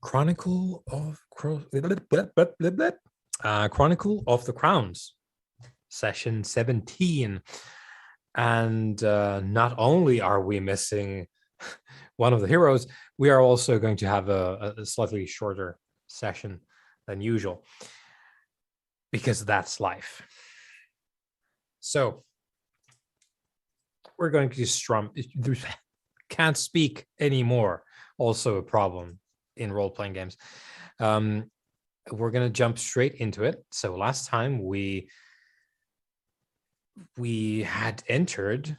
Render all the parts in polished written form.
Chronicle of Chronicle of the Crowns, session 17. And not only are we missing one of the heroes, we are also going to have a slightly shorter session than usual, because that's life. So we're going to can't speak anymore. Also a problem in role-playing games. We're going to jump straight into it. So last time we had entered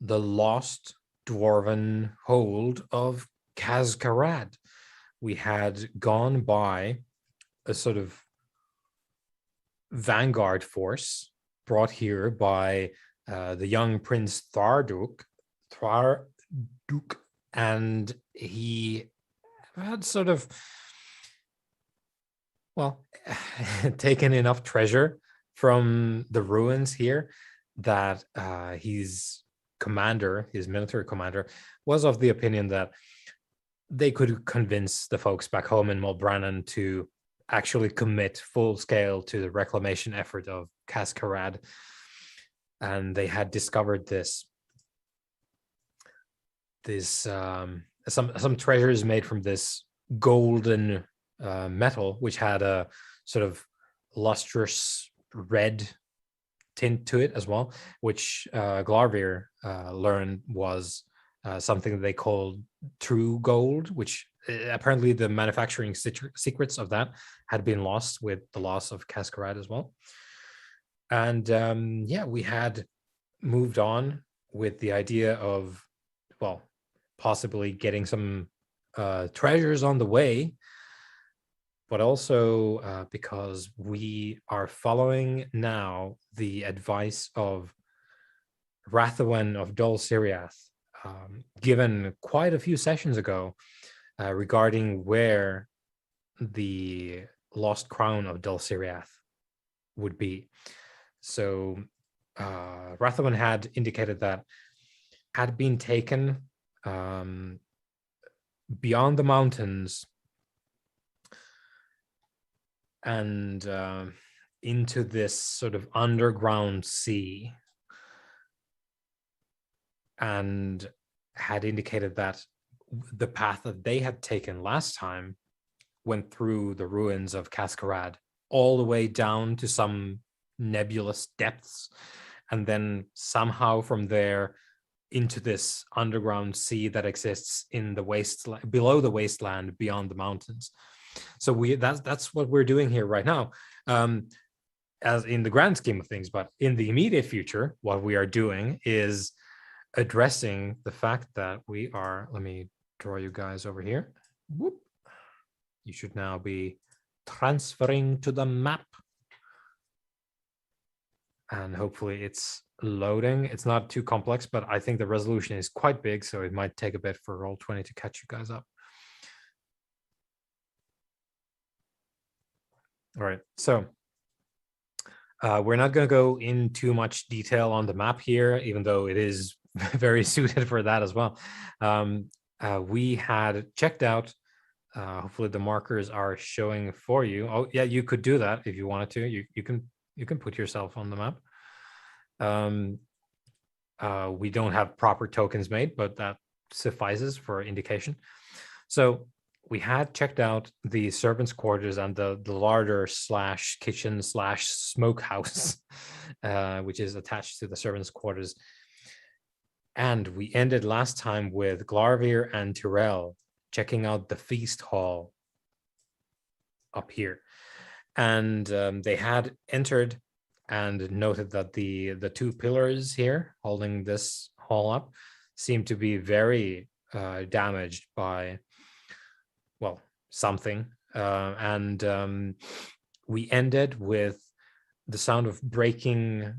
the lost Dwarven hold of Khaz-Karad. We had gone by a sort of vanguard force brought here by the young Prince Tharduk, and he had sort of, taken enough treasure from the ruins here that his military commander, was of the opinion that they could convince the folks back home in Mulbrannan to actually commit full scale to the reclamation effort of Khaz-Karad. And they had discovered some treasures made from this golden metal, which had a sort of lustrous red tint to it as well, which Glarvir learned was something that they called true gold, which apparently the manufacturing secrets of that had been lost with the loss of Khaz-Karad as well. And we had moved on with the idea of, possibly getting some treasures on the way, but also because we are following now the advice of Rathawen of Dol Siriath, given quite a few sessions ago, regarding where the lost crown of Dol Siriath would be. So Rathawen had indicated that had been taken beyond the mountains and into this sort of underground sea, and had indicated that the path that they had taken last time went through the ruins of Khaz-Karad all the way down to some nebulous depths, and then somehow from there into this underground sea that exists in the wasteland, below the wasteland, beyond the mountains. So that's what we're doing here right now, as in the grand scheme of things. But in the immediate future, what we are doing is addressing the fact that we are, let me draw you guys over here. Whoop. You should now be transferring to the map. And hopefully it's loading. It's not too complex, but I think the resolution is quite big, so it might take a bit for Roll20 to catch you guys up. All right, so we're not going to go in too much detail on the map here, even though it is very suited for that as well. We had checked out, hopefully the markers are showing for you. Oh yeah, you could do that if you wanted to. You can put yourself on the map. We don't have proper tokens made, but that suffices for indication. So we had checked out the servants' quarters and the larder / kitchen / smokehouse, which is attached to the servants' quarters. And we ended last time with Glarvir and Tyrell checking out the feast hall up here. And they had entered and noted that the two pillars here holding this hall up seemed to be very damaged by, something. And we ended with the sound of breaking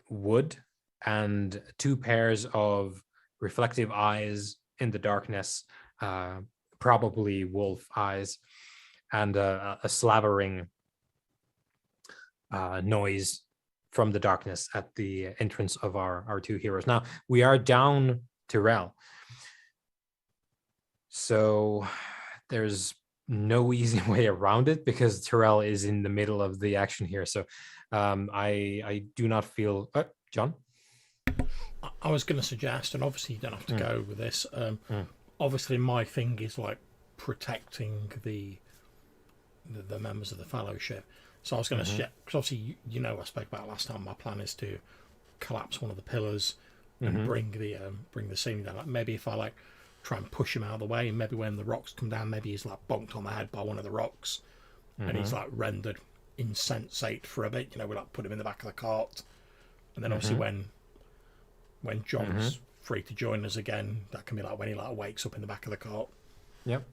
wood and two pairs of reflective eyes in the darkness, probably wolf eyes, and a slavering noise from the darkness at the entrance of our two heroes. Now, we are down Tyrell. So there's no easy way around it because Tyrell is in the middle of the action here. So I do not feel. John? I was going to suggest, and obviously you don't have to Mm, go with this. mm, Obviously, my thing is like protecting the members of the fellowship. So I was going to mhm, suggest, because obviously you know I spoke about last time. My plan is to collapse one of the pillars and mhm, bring the ceiling down. Like maybe if I like try and push him out of the way, and maybe when the rocks come down, maybe he's like bonked on the head by one of the rocks, and he's mhm, like rendered insensate for a bit. You know, we like put him in the back of the cart, and then obviously mhm, when mhm. John's free to join us again, that can be like when he like wakes up in the back of the cart. Yep.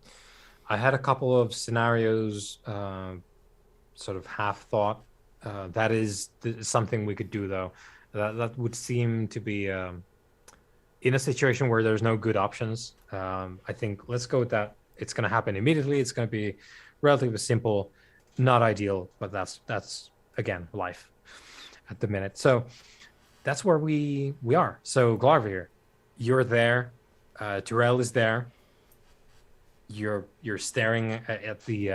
I had a couple of scenarios, sort of half thought. That is something we could do though. That would seem to be in a situation where there's no good options. I think let's go with that. It's going to happen immediately. It's going to be relatively simple, not ideal, but that's again life at the minute. So that's where we are. So Glarvir, you're there. Tyrell is there. You're staring at the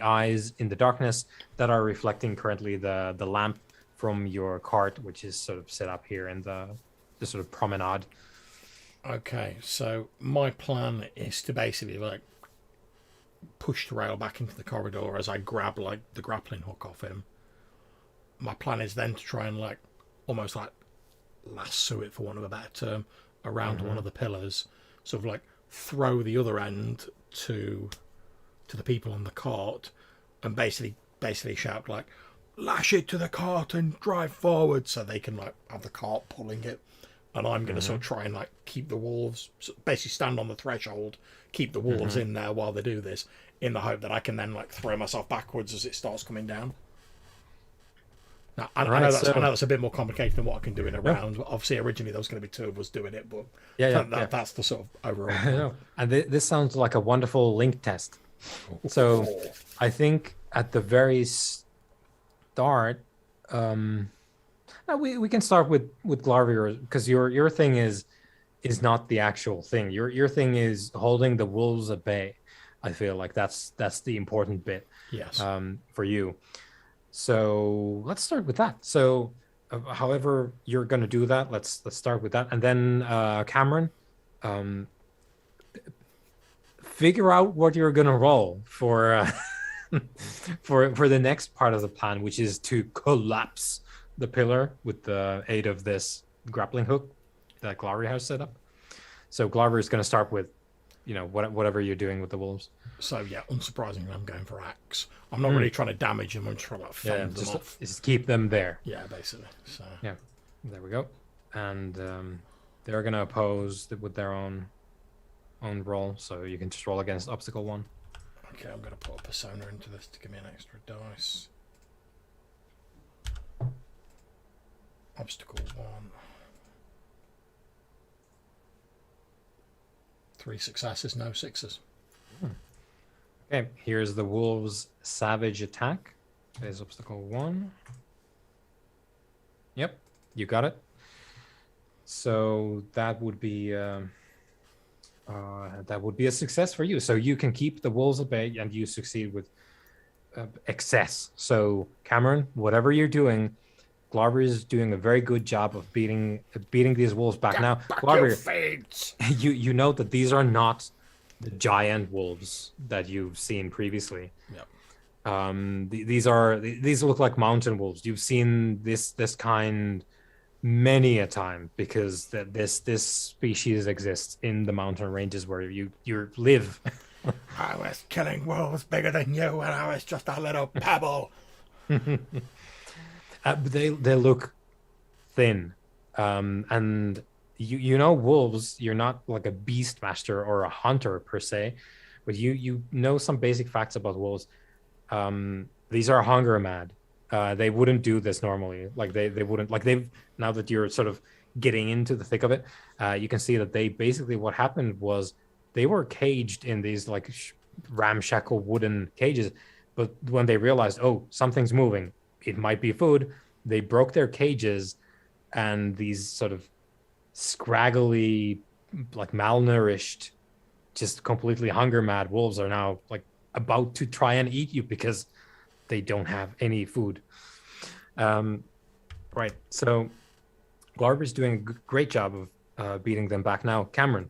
eyes in the darkness that are reflecting currently the lamp from your cart, which is sort of set up here in the sort of promenade. Okay, so my plan is to basically like push the rail back into the corridor as I grab like the grappling hook off him. My plan is then to try and like almost like lasso it, for want of a better term, around one Mm-hmm. of the pillars, sort of like throw the other end to the people on the cart, and basically shout like, lash it to the cart and drive forward, so they can like have the cart pulling it. And I'm going to sort Mm-hmm. of try and like keep the wolves, basically stand on the threshold, keep the wolves Mm-hmm. in there while they do this, in the hope that I can then like throw myself backwards as it starts coming down. Now, All I right. know So that's a bit more complicated than what I can do in a no, round. Obviously, originally there was going to be two of us doing it, but yeah, yeah, that's the sort of overall yeah. plan. No, and this sounds like a wonderful link test. So I think at the very start, um, no, we can start with Glarvier because your thing is not the actual thing. Your thing is holding the wolves at bay. I feel like that's the important bit Yes. for you. So let's start with that. So, however you're going to do that, let's start with that, and then Cameron, um, figure out what you're going to roll for for the next part of the plan, which is to collapse the pillar with the aid of this grappling hook that Glory has set up. So Glover is going to start with, whatever you're doing with the wolves. So yeah, unsurprisingly, I'm going for axe. I'm not really Mm, trying to damage them. I'm trying to like yeah, fend them just off. keep them there. Yeah, basically. So Yeah, there we go. And they're going to oppose with their own roll, so you can just roll against obstacle one. okay, I'm going to put a persona into this to give me an extra dice. Obstacle one. 3 successes, no sixes. Okay, here's the wolves' savage attack. There's obstacle one. Yep, you got it. So that would be a success for you. So you can keep the wolves at bay, and you succeed with excess. So Cameron, whatever you're doing, Glauber is doing a very good job of beating these wolves back. Get Now, back, you Glauber, fiends! you know that these are not the giant wolves that you've seen previously. Yep. These look like mountain wolves. You've seen this kind many a time because this species exists in the mountain ranges where you live. I was killing wolves bigger than you when I was just a little pebble. But they look thin, and you know wolves. You're not like a beast master or a hunter per se, but you know some basic facts about wolves. These are hunger mad. They wouldn't do this normally. Like they wouldn't like they've now that you're sort of getting into the thick of it. You can see that they basically what happened was they were caged in these like ramshackle wooden cages, but when they realized, oh, something's moving, it might be food, they broke their cages, and these sort of scraggly, like malnourished, just completely hunger mad wolves are now like about to try and eat you because they don't have any food. Right. So Glarber's doing a great job of beating them back now. Cameron,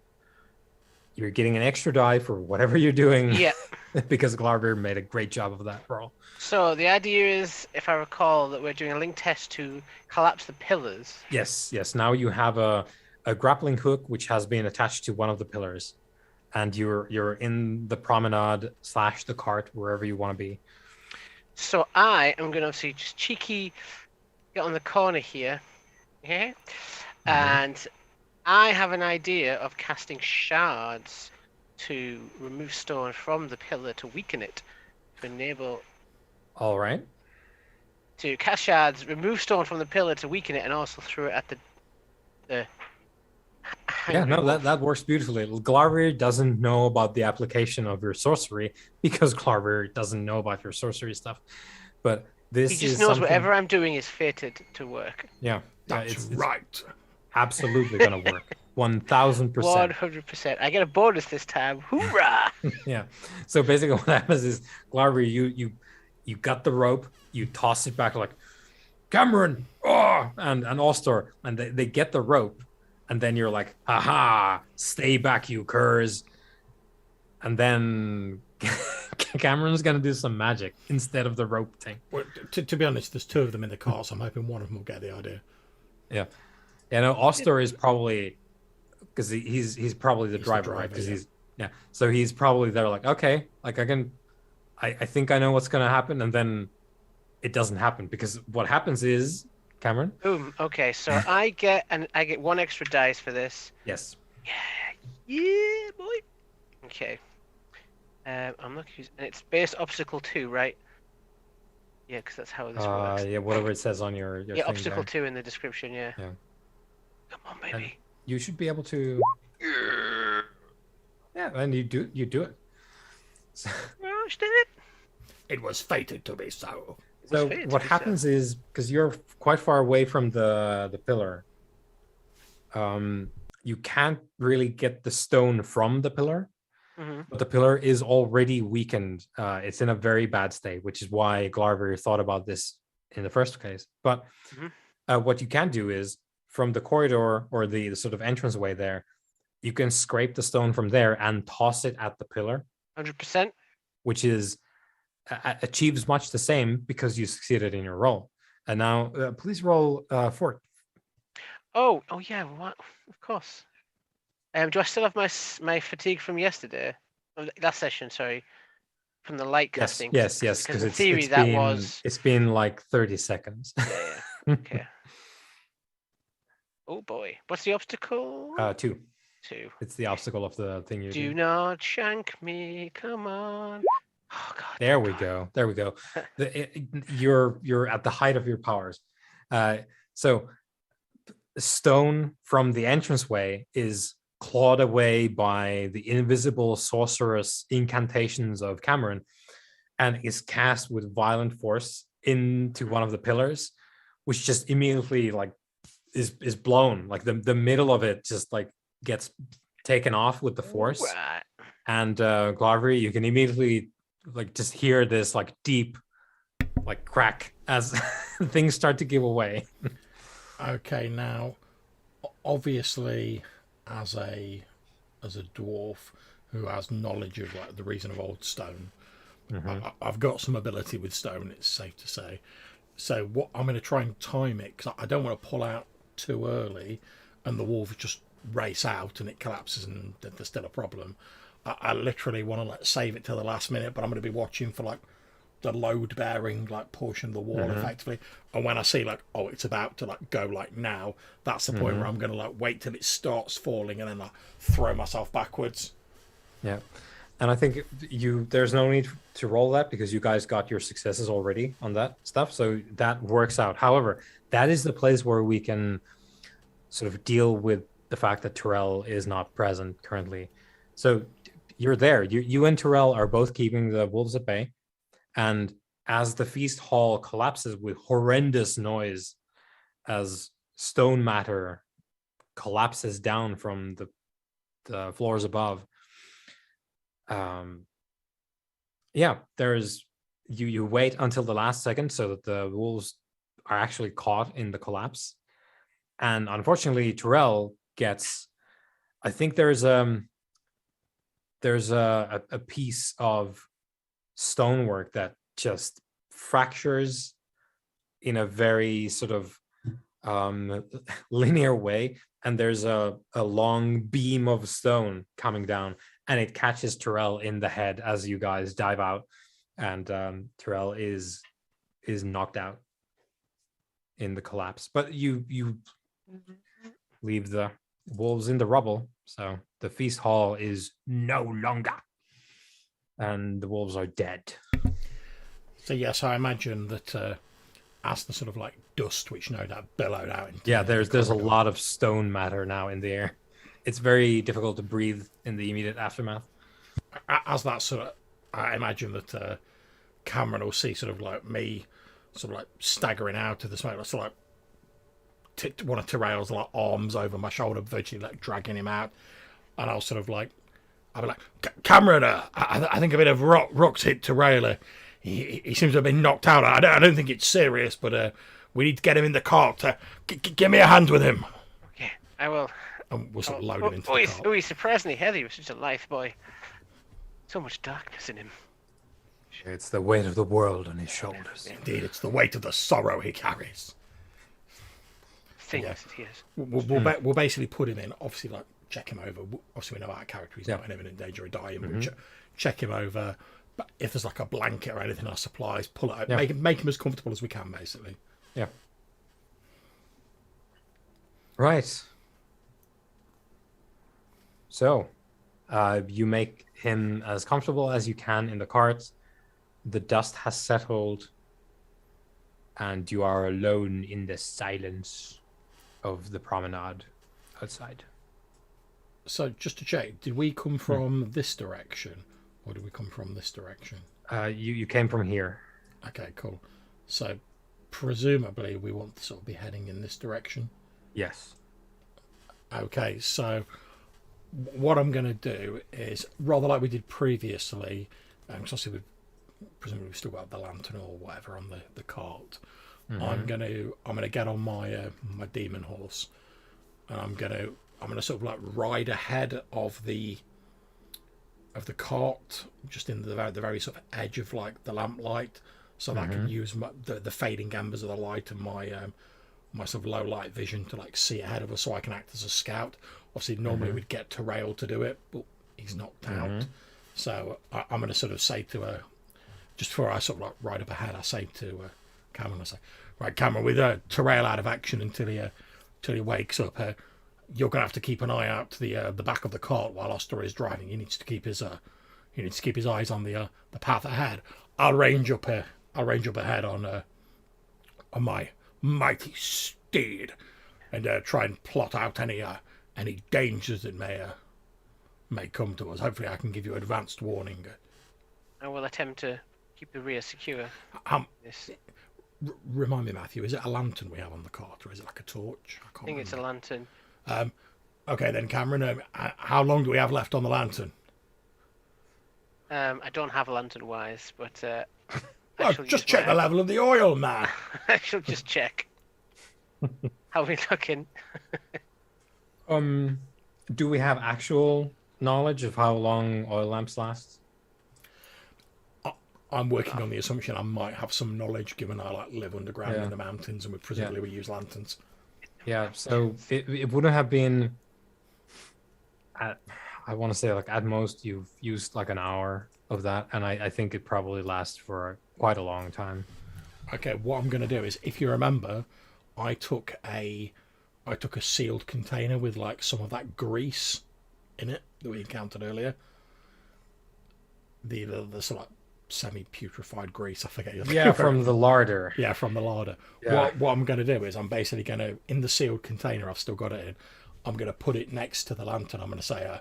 you're getting an extra die for whatever you're doing. Yeah. Because Glarber made a great job of that roll. So the idea is, if I recall, that we're doing a link test to collapse the pillars. Yes. Now you have a grappling hook which has been attached to one of the pillars, and you're in the promenade / the cart, wherever you want to be. So I am going to obviously just cheeky get on the corner here. Okay. And I have an idea of casting shards to remove stone from the pillar to weaken it, to enable. All right. To cast shards, remove stone from the pillar to weaken it, and also throw it at the Yeah, no, that works beautifully. Glarver doesn't know about the application of your sorcery because Glarver doesn't know about your sorcery stuff. But this he just is knows something... whatever I'm doing is fated to work. Yeah, it's right. Absolutely going to work. 1000%. 100%. I get a bonus this time. Hoorah! Yeah. So basically, what happens is Glarver, you got the rope, you toss it back like Cameron, and Ostor, and they get the rope. And then you're like, aha, stay back, you curs. And then Cameron's going to do some magic instead of the rope thing. Well, to be honest, there's two of them in the car, so I'm hoping one of them will get the idea. Yeah. Yeah, no, Ostor is probably, because he's probably the driver, right? Because so he's probably there like, okay, like I think I know what's going to happen. And then it doesn't happen, because what happens is, Cameron? Boom. Okay, so I get one extra dice for this. Yes. Yeah, boy. Okay. I'm not confused. And it's base obstacle 2, right? Yeah, because that's how this works. Yeah, whatever it says on your thing obstacle there. 2 in the description. Yeah. Yeah. Come on, baby. And you should be able to. Yeah, and you do it. So... Gosh, did it? It was fated to be so. So what happens is, because you're quite far away from the pillar, you can't really get the stone from the pillar, but the pillar is already weakened. It's in a very bad state, which is why Glarver thought about this in the first case. But what you can do is, from the corridor or the sort of entranceway there, you can scrape the stone from there and toss it at the pillar. 100%. Which is... achieves much the same because you succeeded in your roll. And now please roll fort. Oh yeah, what? Of course. Do I still have my fatigue from yesterday? Last session, sorry. From the light casting. Yes, because in theory it's been like 30 seconds. Yeah. Okay. Oh boy. What's the obstacle? 2. 2. It's the obstacle of the thing you do. Do not shank me, come on. Oh God! There we go. You're at the height of your powers. So stone from the entranceway is clawed away by the invisible sorcerous incantations of Cameron, and is cast with violent force into one of the pillars, which just immediately like is blown. Like the middle of it just like gets taken off with the force. Right. And Glarver, you can immediately like just hear this like deep like crack as things start to give away. Okay, now obviously as a dwarf who has knowledge of like the reason of old stone, I've got some ability with stone, it's safe to say. So what I'm going to try and time it, because I don't want to pull out too early and the wolves just race out and it collapses and there's still a problem. I literally want to like save it till the last minute, but I'm going to be watching for like the load bearing like portion of the wall effectively. And when I see like, oh, it's about to like go like now, that's the point where I'm going to like wait till it starts falling and then like throw myself backwards. Yeah. And I think there's no need to roll that because you guys got your successes already on that stuff. So that works out. However, that is the place where we can sort of deal with the fact that Terrell is not present currently. So you're there. You and Terrell are both keeping the wolves at bay. And as the feast hall collapses with horrendous noise, as stone matter collapses down from the floors above, Yeah, there's you wait until the last second so that the wolves are actually caught in the collapse. And unfortunately, Terrell gets. I think there's a piece of stonework that just fractures in a very sort of linear way, and there's a long beam of stone coming down, and it catches Terrell in the head as you guys dive out, and Terrell is knocked out in the collapse. But you leave the wolves in the rubble, so the feast hall is no longer, and the wolves are dead. So yes, I imagine that as the sort of like dust, which no doubt billowed out into There's a corridor. lot of stone matter now in the air. It's very difficult to breathe in the immediate aftermath. As that sort of, I imagine that Cameron will see sort of like me, sort of like staggering out of the smoke, sort of like one of Terrell's like arms over my shoulder, virtually like dragging him out, and I'll sort of like, I'll be like, Cameron, I think a bit of rocks hit Terrell. He seems to have been knocked out. I don't think it's serious, but we need to get him in the cart. Give me a hand with him. Okay, I will. And we'll sort of load him into the cart. Oh, he's surprisingly heavy. He was such a lithe boy. So much darkness in him. It's the weight of the world on his shoulders. Indeed, it's the weight of the sorrow he carries. Things that he is. We'll basically put him in, obviously, like, check him over. Obviously, we know our character, he's not in imminent danger of dying, but check him over. But if there's like a blanket or anything, our supplies, pull it out, make him as comfortable as we can, basically. Yeah. Right. So, you make him as comfortable as you can in the cart. The dust has settled, and you are alone in the silence of the promenade outside. So, just to check, did we come from this direction, or did we come from this direction? You came from here. Okay, cool. So, presumably, we want to sort of be heading in this direction. Yes. Okay, so what I'm going to do is, rather like we did previously, because obviously presumably we've still got the lantern or whatever on the cart. I'm gonna get on my my demon horse, and I'm gonna sort of like ride ahead of the cart, just in the very sort of edge of like the lamplight, so that I can use the fading embers of the light and my sort of low light vision to like see ahead of us, so I can act as a scout. Obviously, normally we'd get Terrell to do it, but he's knocked out. So I'm going to sort of say to her, just before I sort of like ride up ahead, I say to Cameron, I say, right, Cameron, with Terrell out of action until he wakes up, you're going to have to keep an eye out to the back of the cart while Oster is driving. He needs to keep his eyes on the path ahead. I'll range up ahead on my mighty steed, and try and plot out any dangers that may come to us. Hopefully, I can give you advanced warning. I will attempt to keep the rear secure. Remind me, Matthew, is it a lantern we have on the cart, or is it like a torch? I think it's a lantern. Okay, then, Cameron, how long do we have left on the lantern? I don't have a lantern wise, but Well, just check the level of the oil, man. I shall just check. How are we looking? Do we have actual knowledge of how long oil lamps last? I'm working on the assumption I might have some knowledge, given I like live underground in the mountains, and presumably we use lanterns. Yeah, so it wouldn't have been I want to say like at most you've used like an hour of that, and I think it probably lasts for quite a long time. Okay, what I'm going to do is, if you remember, I took a sealed container with like some of that grease in it that we encountered earlier. The sort of like semi-putrefied grease, I forget. Yeah, from the larder. Yeah, from the larder. Yeah. What I'm going to do is, I'm basically going to, in the sealed container, I've still got it in, I'm going to put it next to the lantern. I'm going to say,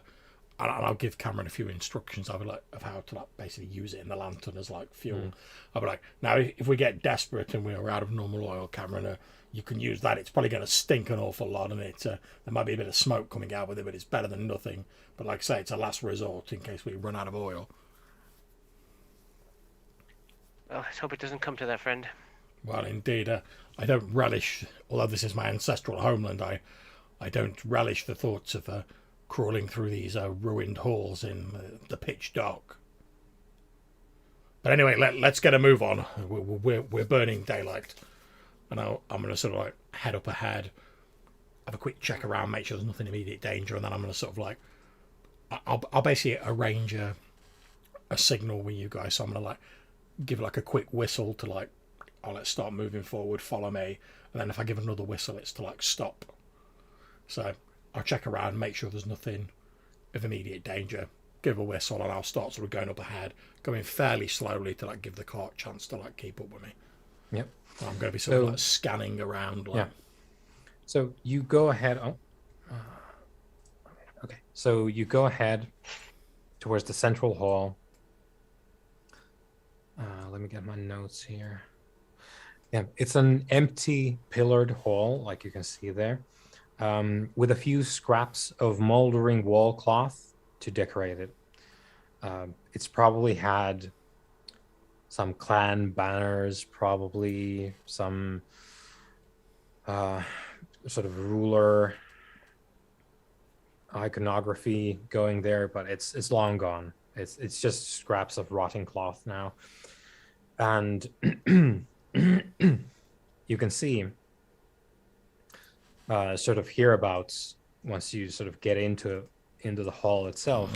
and I'll give Cameron a few instructions of how to like basically use it in the lantern as like fuel. I'll be like, now if we get desperate and we're out of normal oil, Cameron, you can use that. It's probably going to stink an awful lot, and there might be a bit of smoke coming out with it, but it's better than nothing. But like I say, it's a last resort in case we run out of oil. Well, let's hope it doesn't come to that, friend. Well, indeed, I don't relish, although this is my ancestral homeland, I don't relish the thoughts of crawling through these ruined halls in the pitch dark. But anyway, let's get a move on. We're burning daylight, and I'm going to sort of like head up ahead, have a quick check around, make sure there's nothing immediate danger, and then I'm going to sort of like I'll basically arrange a signal with you guys. So I'm going to like give like a quick whistle to like, oh, let's start moving forward, follow me, and then if I give another whistle, it's to like stop. So I'll check around, make sure there's nothing of immediate danger, give a whistle, and I'll start sort of going up ahead, going fairly slowly to like give the cart a chance to like keep up with me. Yep. I'm going to be sort of like scanning around. Like, yeah. So you go ahead. Okay. So you go ahead towards the central hall. Let me get my notes here. Yeah, it's an empty pillared hall, like you can see there, with a few scraps of moldering wall cloth to decorate it. It's probably had some clan banners, probably some sort of ruler iconography going there, but it's long gone. It's just scraps of rotting cloth now, and you can see sort of hereabouts once you sort of get into the hall itself.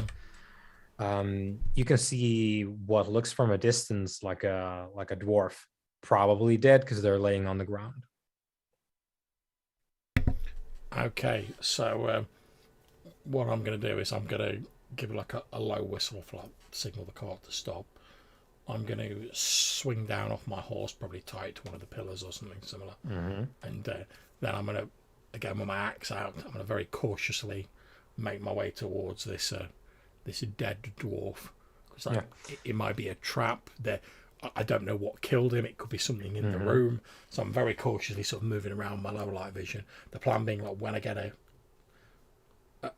You can see what looks from a distance like a dwarf, probably dead because they're laying on the ground. Okay, so what I'm going to do is I'm going to give like a low whistle for like signal the cart to stop. I'm going to swing down off my horse, probably tie it to one of the pillars or something similar. And then I'm going to, again with my axe out, I'm going to very cautiously make my way towards this dead dwarf. Because it might be a trap. I don't know what killed him. It could be something in the room. So I'm very cautiously sort of moving around my low light vision. The plan being like when I get a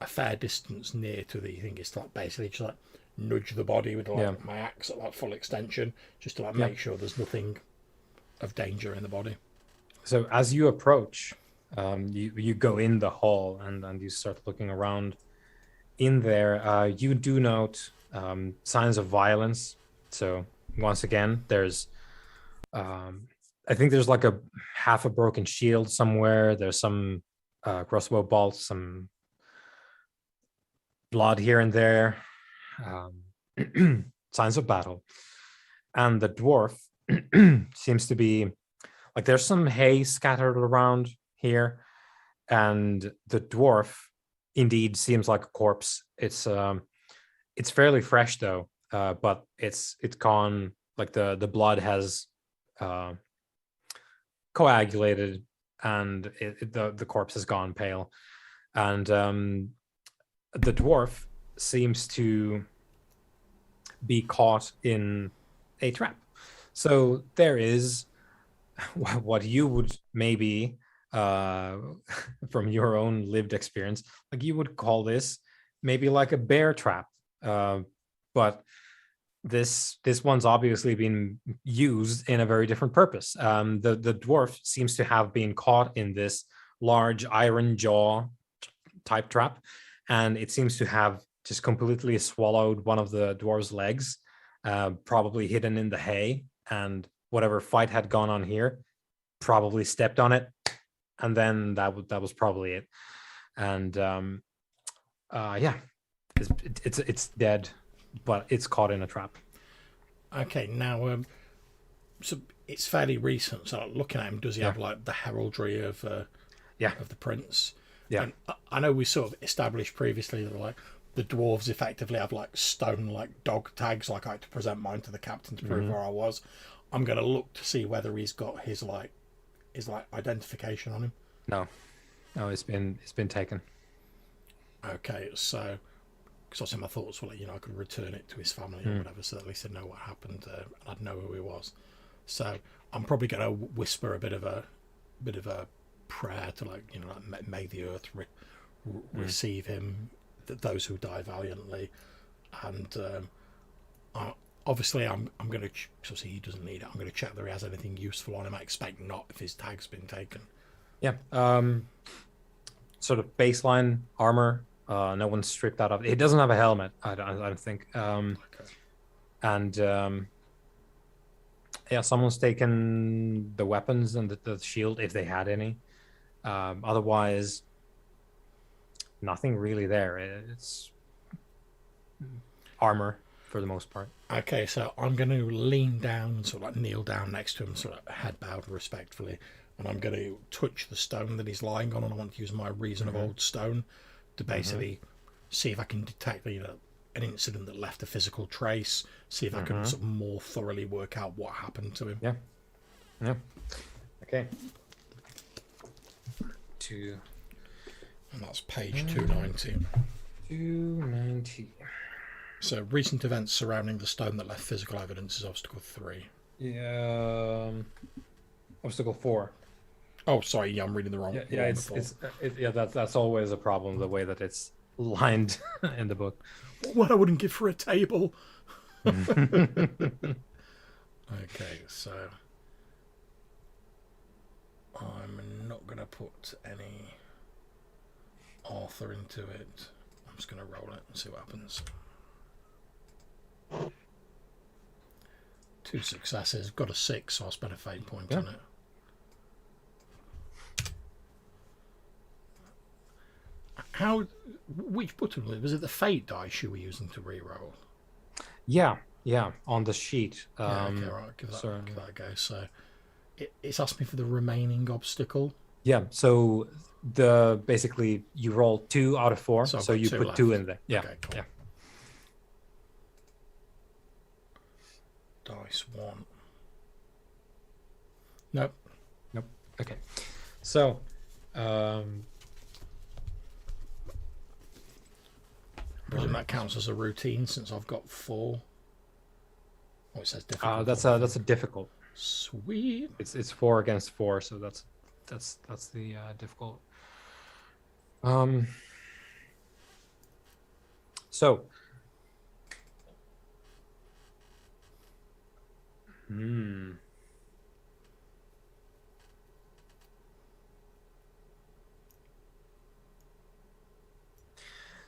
fair distance near to the thing, is to like basically just like nudge the body with like my axe at like full extension, just to like make sure there's nothing of danger in the body. So as you approach, you go in the hall and you start looking around. In there, you do note signs of violence. So once again, there's I think there's like a half a broken shield somewhere. There's some crossbow bolts, some blood here and there. Signs of battle. And the dwarf seems to be like there's some hay scattered around here, and the dwarf indeed seems like a corpse. It's fairly fresh though, but it's gone, like the blood has coagulated, and the corpse has gone pale, and the dwarf seems to be caught in a trap. So there is what you would maybe from your own lived experience, like you would call this maybe like a bear trap, but this one's obviously been used in a very different purpose. The dwarf seems to have been caught in this large iron jaw type trap, and it seems to have just completely swallowed one of the dwarf's legs, probably hidden in the hay, and whatever fight had gone on here probably stepped on it, and then that was probably it. And it's dead, but it's caught in a trap. Okay, now so it's fairly recent. So looking at him, does he have like the heraldry of the prince? Yeah, and I know we sort of established previously that like the dwarves effectively have like stone like dog tags. Like I had to present mine to the captain to prove where I was. I'm going to look to see whether he's got his identification on him. No, it's been taken. Okay, so because obviously my thoughts were like, I could return it to his family or whatever, so at least they'd know what happened and I'd know who he was. So I'm probably going to whisper a bit of a prayer to like may the earth receive him, those who die valiantly, and Obviously, I'm going to, obviously he doesn't need it. I'm going to check that he has anything useful on him. I expect not if his tag's been taken. Yeah. Sort of baseline armor. No one's stripped that off. He doesn't have a helmet. I don't think. Okay. And yeah, someone's taken the weapons and the shield if they had any. Otherwise, nothing really there. It's armor for the most part. Okay, so I'm going to lean down and sort of like kneel down next to him, sort of head bowed respectfully, and I'm going to touch the stone that he's lying on, and I want to use my Reason of Old Stone to basically see if I can detect, an incident that left a physical trace, see if I can sort of more thoroughly work out what happened to him. Yeah. Okay. 2. And that's page 290. 290. So, recent events surrounding the stone that left physical evidence is obstacle 3. Yeah. Obstacle 4. Oh, sorry, yeah, I'm reading the wrong. That's always a problem. The way that it's lined in the book. What I wouldn't give for a table. Okay, so I'm not going to put any author into it. I'm just going to roll it and see what happens. 2 successes. Got a 6, so I'll spend a fate point on it. Which button was it? The fate dice you were using to reroll? Yeah, on the sheet. Okay, right, give that a go. So it's asked me for the remaining obstacle. Yeah, so basically you roll 2 out of 4, so you put left. 2 in there. Yeah, okay, cool. Yeah. Dice 1. Nope. Okay, so presume that counts as a routine since I've got 4. Oh, it says difficult. that's a difficult. Sweet. It's 4 against 4, so that's the difficult. So.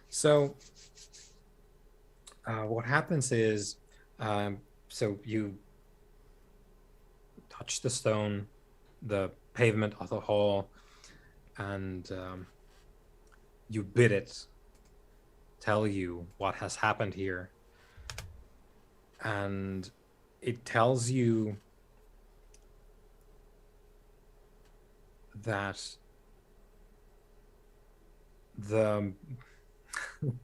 So what happens is, so you touch the stone, the pavement of the hall, and you bid it tell you what has happened here. And it tells you that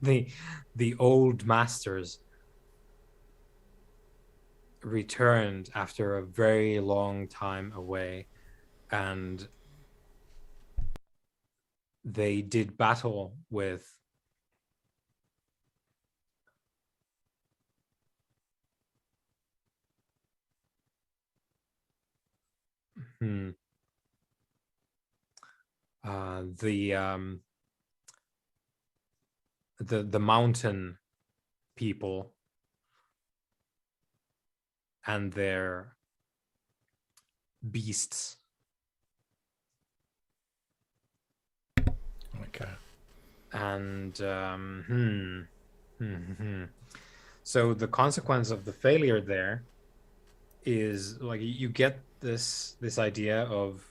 the old masters returned after a very long time away, and they did battle with the mountain people and their beasts. Okay. And so the consequence of the failure there is, like, you get this idea of,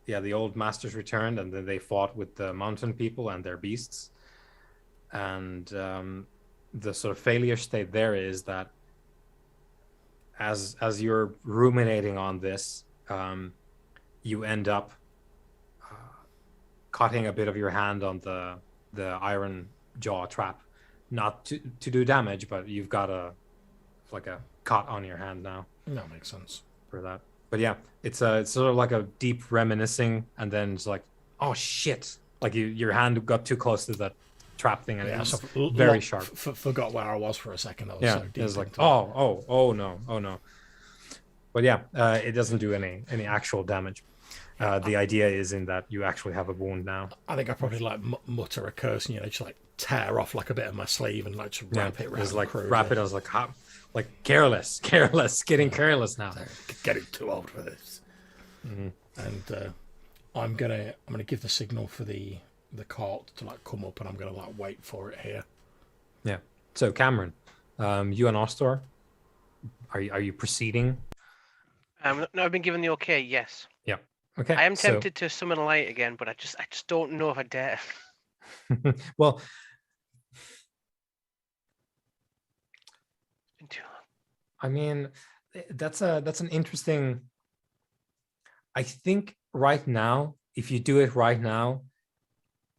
the old masters returned and then they fought with the mountain people and their beasts, and the sort of failure state there is that as you're ruminating on this, you end up cutting a bit of your hand on the iron jaw trap, not to do damage, but you've got a cut on your hand now. That makes sense for that. But yeah, it's sort of like a deep reminiscing, and then it's like, oh shit, like your hand got too close to that trap thing, and it's very sharp. Forgot where I was for a second. So deep, it was like, oh no. But yeah, it doesn't do any actual damage. The idea is in that you actually have a wound now. I think I probably mutter a curse and just like tear off like a bit of my sleeve and like just wrap it around. Wrap it. I was like, like careless, getting careless now. Getting too old for this. Mm-hmm. And I'm gonna give the signal for the cart to like come up, and I'm gonna like wait for it here. Yeah. So Cameron, you and Ostor, are you proceeding? No, I've been given the okay. Yes. Yeah. Okay. I am tempted to summon a light again, but I just don't know if I dare. Well, It's been too long. I mean, that's an interesting. I think right now, if you do it right now,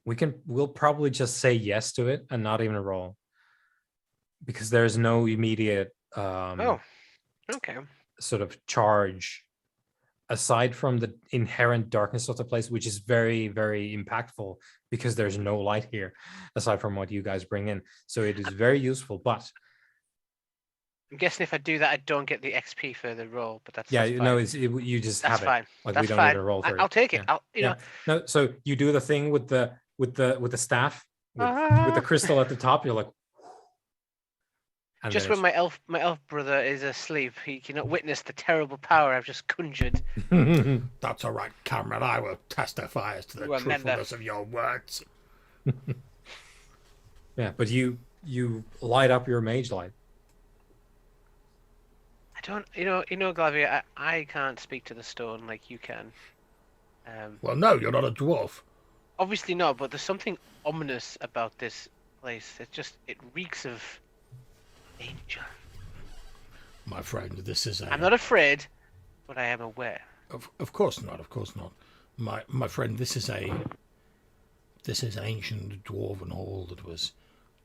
we'll probably just say yes to it and not even roll, because there's no immediate Oh, okay. sort of charge aside from the inherent darkness of the place, which is very, very impactful because there's no light here aside from what you guys bring in. So it is very useful, but I'm guessing if I do that, I don't get the XP for the roll, but that's yeah, that's you fine. know, you just That's have fine. it. Like That's we don't fine. need to roll for it. I'll take it. Yeah. You know. No, so you do the thing with the staff with the crystal at the top. You're like, and just then when my elf brother is asleep, he cannot witness the terrible power I've just conjured. That's all right, Cameron. I will testify as to the truthfulness of your words. Yeah, but you light up your mage light. I don't, Glavia, I can't speak to the stone like you can. Well, no, you're not a dwarf. Obviously not, but there's something ominous about this place. It reeks of danger. My friend, this is a... I'm not afraid, but I am aware. Of course not, of course not. My friend, this is an ancient Dwarven Hall that was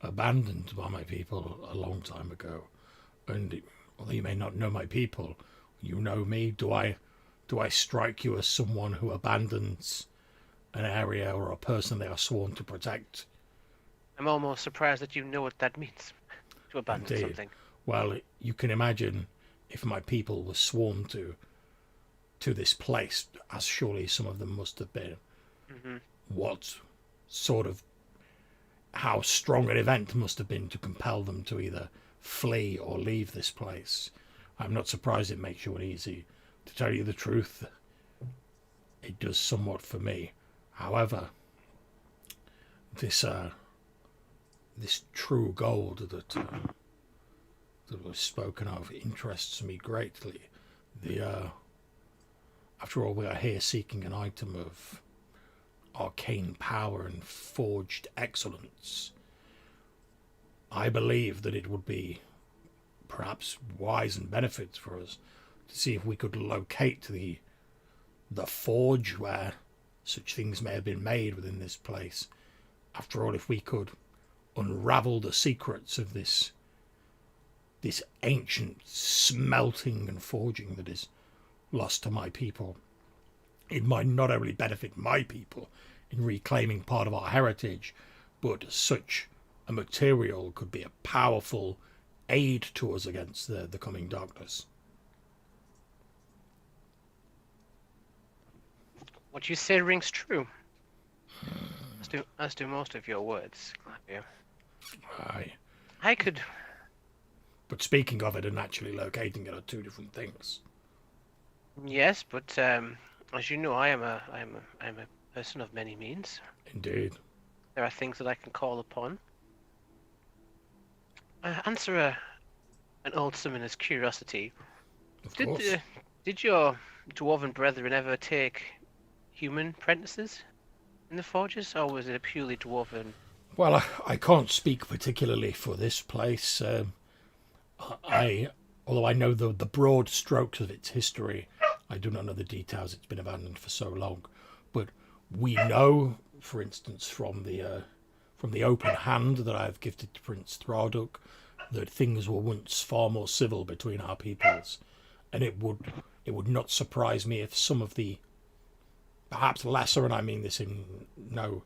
abandoned by my people a long time ago. And although you may not know my people, you know me. Do I strike you as someone who abandons an area or a person they are sworn to protect? I'm almost surprised that you know what that means, to abandon something. Well, you can imagine if my people were sworn to this place, as surely some of them must have been, what sort of, how strong an event must have been to compel them to either flee or leave this place. I'm not surprised it makes you uneasy. To tell you the truth, it does somewhat for me. However, this true gold that was spoken of interests me greatly. After all, we are here seeking an item of arcane power and forged excellence. I believe that it would be perhaps wise and benefit for us to see if we could locate the forge where such things may have been made within this place. After all, if we could unravel the secrets of this ancient smelting and forging that is lost to my people, it might not only benefit my people in reclaiming part of our heritage, but such a material could be a powerful aid to us against the coming darkness. What you say rings true. As do most of your words, Glavia. Aye. I could... But speaking of it and actually locating it are two different things. Yes, but as you know, I am a person of many means. Indeed. There are things that I can call upon. Answer an old summoner's curiosity. Of course. Did your dwarven brethren ever take human apprentices in the forges, or was it a purely dwarven? Well, I can't speak particularly for this place. Although I know the broad strokes of its history, I do not know the details. It's been abandoned for so long. But we know, for instance, from the open hand that I have gifted to Prince Thraduk, that things were once far more civil between our peoples, and it would not surprise me if some of the perhaps lesser, and I mean this in no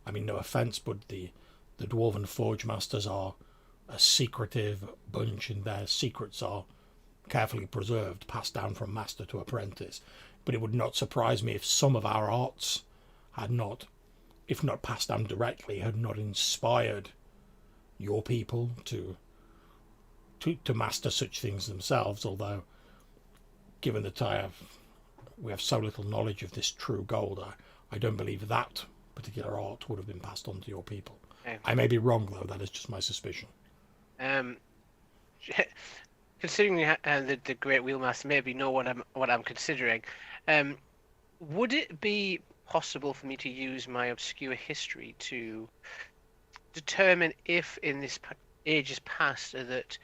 offence, but the Dwarven Forge Masters are a secretive bunch, and their secrets are carefully preserved, passed down from master to apprentice. But it would not surprise me if some of our arts had not, if not passed down directly, had not inspired your people to to master such things themselves. Although, given that we have so little knowledge of this true gold, I don't believe that particular art would have been passed on to your people. Okay. I may be wrong, though. That is just my suspicion. Considering the Great Wheelmaster maybe know what I'm considering, would it be possible for me to use my obscure history to determine if in this ages past that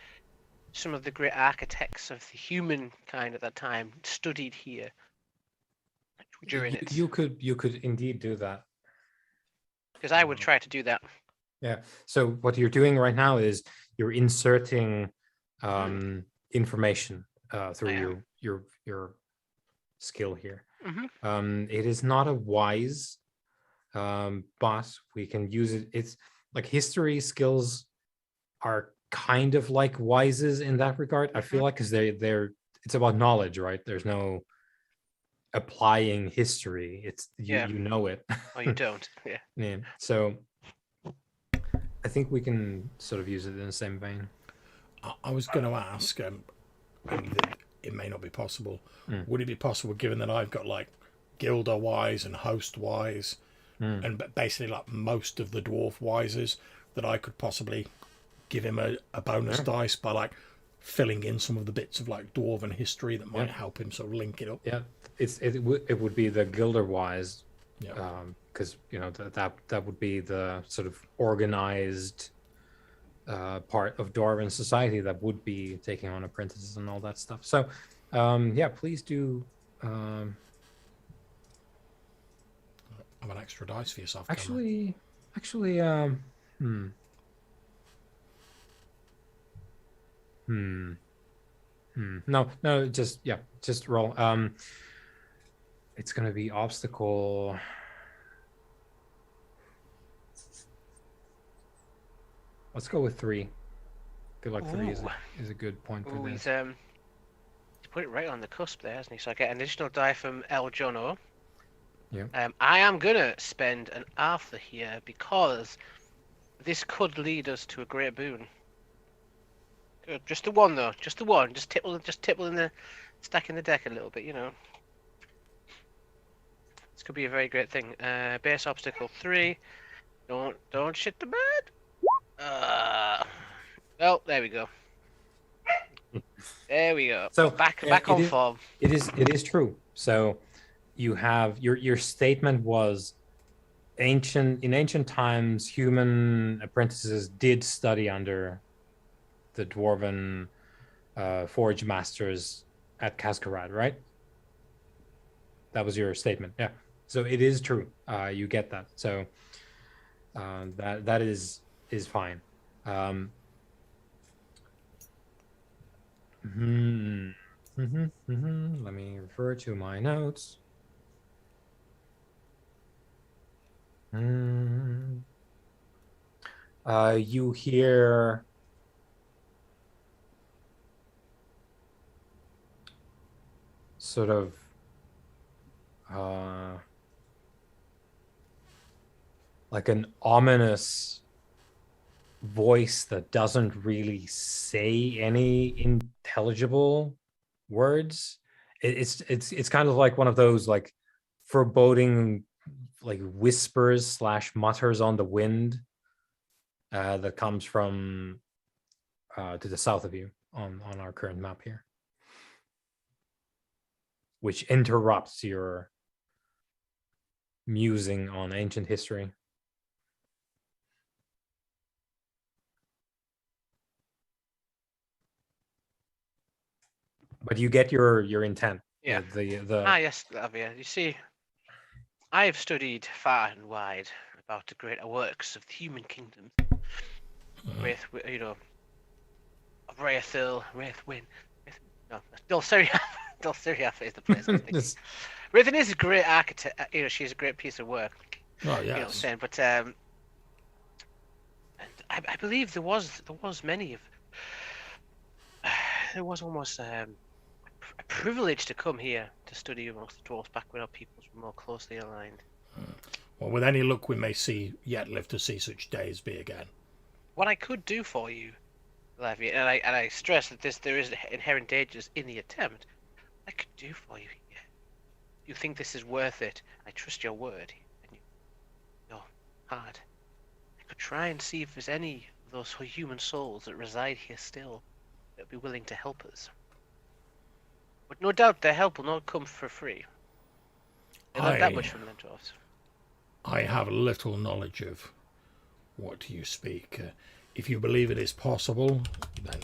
some of the great architects of the humankind at that time studied here during it? You could indeed do that. Because I would try to do that. Yeah. So what you're doing right now is you're inserting information through your skill here. It is not a wise, but we can use it. It's like history skills are kind of like wises in that regard. I feel like because it's about knowledge, right? There's no applying history. It's you know it. Oh, you don't. Yeah. So I think we can sort of use it in the same vein. I was going to ask, it may not be possible. Would it be possible, given that I've got like Gilder wise and Host wise, and basically like most of the dwarf wises, that I could possibly give him a bonus dice by like filling in some of the bits of like dwarven history that might help him sort of link it up? Yeah, it would be the Gilder wise, because that would be the sort of organized part of Dwarven society that would be taking on apprentices and all that stuff. So please do have an extra dice for yourself. Actually, no, just roll. It's gonna be obstacle. Let's go with 3. I feel like 3 is a good point for this. He's put it right on the cusp there, hasn't he? So I get an additional die from El Jono. Yeah. I am gonna spend an Arthur here because this could lead us to a great boon. Good. Just the one though. Just the one. Just tipple in the stacking the deck a little bit, you know. This could be a very great thing. Base obstacle 3. Don't shit the bed. Well, there we go. There we go. So back on form. It is true. So you have your statement was in ancient times human apprentices did study under the dwarven forge masters at Khaz-Karad, right? That was your statement. Yeah. So it is true. You get that. So that is fine. Let me refer to my notes. You hear sort of like an ominous voice that doesn't really say any intelligible words. It's kind of like one of those like foreboding like whispers / mutters on the wind that comes from to the south of you on our current map here, which interrupts your musing on ancient history. But you get your intent. Yeah. The Yes, Lavia. You see, I have studied far and wide about the greater works of the human kingdom. With of Wraithil, Wraithwin. No, Dulciriath is the place I'm thinking. Wraithin is a great architect. She's a great piece of work. Oh, yes. You know what I'm saying? But and I believe there was many of. There was almost a privilege to come here to study amongst the dwarves back when our peoples were more closely aligned. Well, with any luck, we may yet live to see such days be again. What I could do for you, Levy, and I stress that there is inherent dangers in the attempt. I could do for you here. You think this is worth it? I trust your word, and your heart. I could try and see if there's any of those human souls that reside here still that would be willing to help us. But no doubt their help will not come for free. They learned that much from the dwarves. I have little knowledge of what you speak. If you believe it is possible, then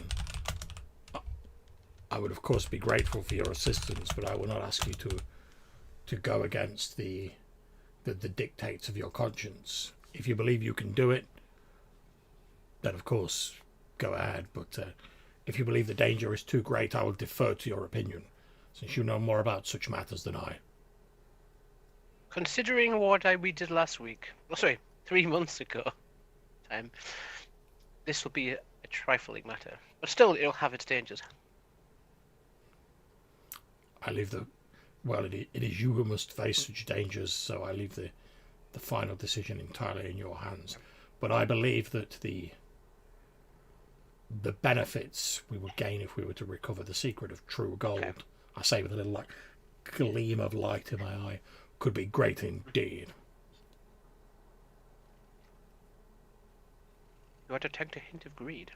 I would of course be grateful for your assistance, but I will not ask you to go against the dictates of your conscience. If you believe you can do it, then of course go ahead. But if you believe the danger is too great, I will defer to your opinion, since you know more about such matters than I. Considering what we did last week, 3 months ago, this will be a trifling matter, but still it'll have its dangers. I leave it is you who must face such dangers, so I leave the final decision entirely in your hands. But I believe that the benefits we would gain if we were to recover the secret of true gold, okay, I say with a little gleam of light in my eye, could be great indeed. You are to detect a hint of greed.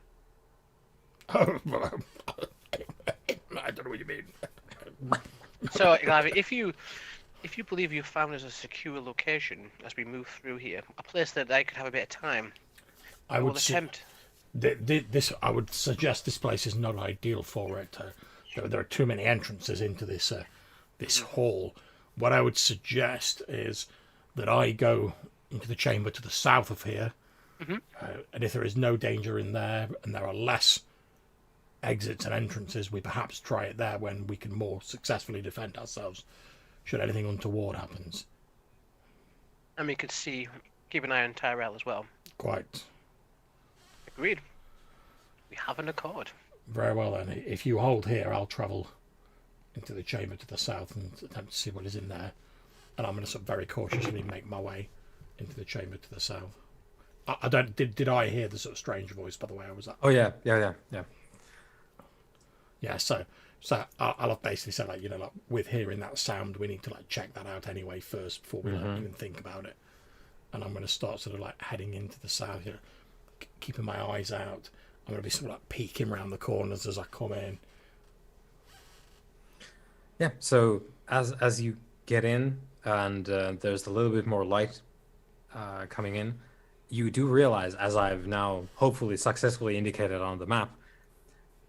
Oh, well, I don't know what you mean. So, Glavy, if you believe you found us a secure location as we move through here, a place that I could have a bit of time, I would attempt. I would suggest this place is not ideal for it. There are too many entrances into this hall. What I would suggest is that I go into the chamber to the south of here, and if there is no danger in there, and there are less exits and entrances, we perhaps try it there when we can more successfully defend ourselves should anything untoward happens. And we could keep an eye on Tyrell as well. Quite. Agreed. We have an accord. Very well then. If you hold here, I'll travel into the chamber to the south and attempt to see what is in there. And I'm going to very cautiously make my way into the chamber to the south. I don't. Did I hear the sort of strange voice? By the way, I was. Oh yeah. Yeah. So I'll have basically said with hearing that sound, we need to check that out anyway first before we even think about it. And I'm going to start heading into the south here, keeping my eyes out. I'm going to be peeking around the corners as I come in. Yeah. So as you get in and there's a little bit more light coming in, you do realize, as I've now hopefully successfully indicated on the map,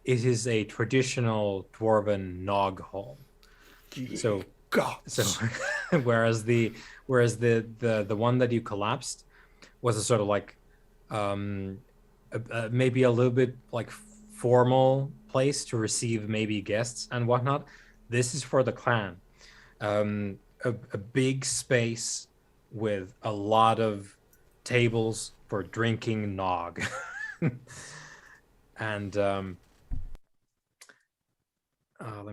it is a traditional Dwarven Nog Hall. So whereas the one that you collapsed was a sort of maybe a little bit formal place to receive maybe guests and whatnot. This is for the clan. A big space with a lot of tables for drinking nog. And let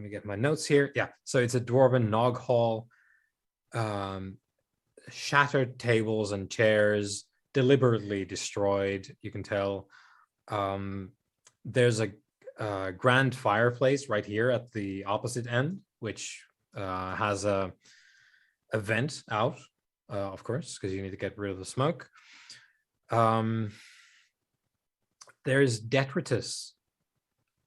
me get my notes here. Yeah, so it's a Dwarven Nog Hall. Shattered tables and chairs, deliberately destroyed, you can tell. There's a grand fireplace right here at the opposite end, which has a vent out, of course, because you need to get rid of the smoke. There's detritus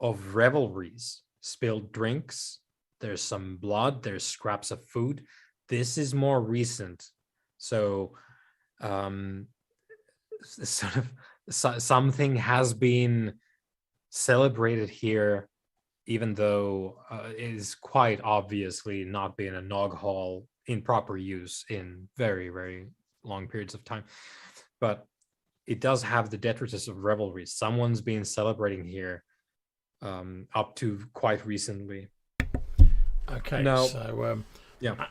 of revelries, spilled drinks. There's some blood. There's scraps of food. This is more recent, so sort of something has been celebrated here, even though it is quite obviously not been a Nog Hall in proper use in very, very long periods of time. But it does have the detritus of revelry. Someone's been celebrating here up to quite recently. Okay, now, so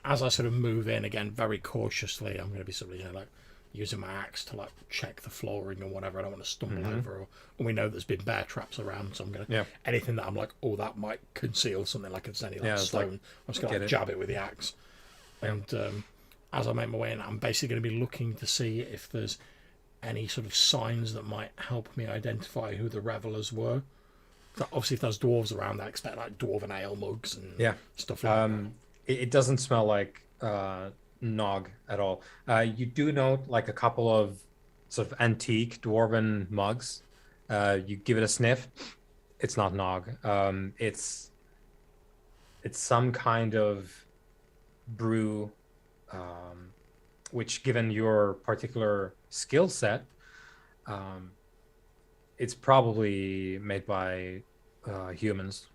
as I sort of move in again very cautiously, I'm going to be using my axe to check the flooring or whatever. I don't want to stumble over, or we know there's been bear traps around, so I'm going to anything that I'm that might conceal something, if it's any stone, I'm just going to jab it with the axe. And as I make my way in, I'm basically going to be looking to see if there's any sort of signs that might help me identify who the revelers were? So obviously, if there's dwarves around, I expect like dwarven ale mugs and stuff like that. It doesn't smell like nog at all. You do note like a couple of sort of antique dwarven mugs. You give it a sniff. It's not nog. It's some kind of brew, which, given your particular skill set, it's probably made by humans.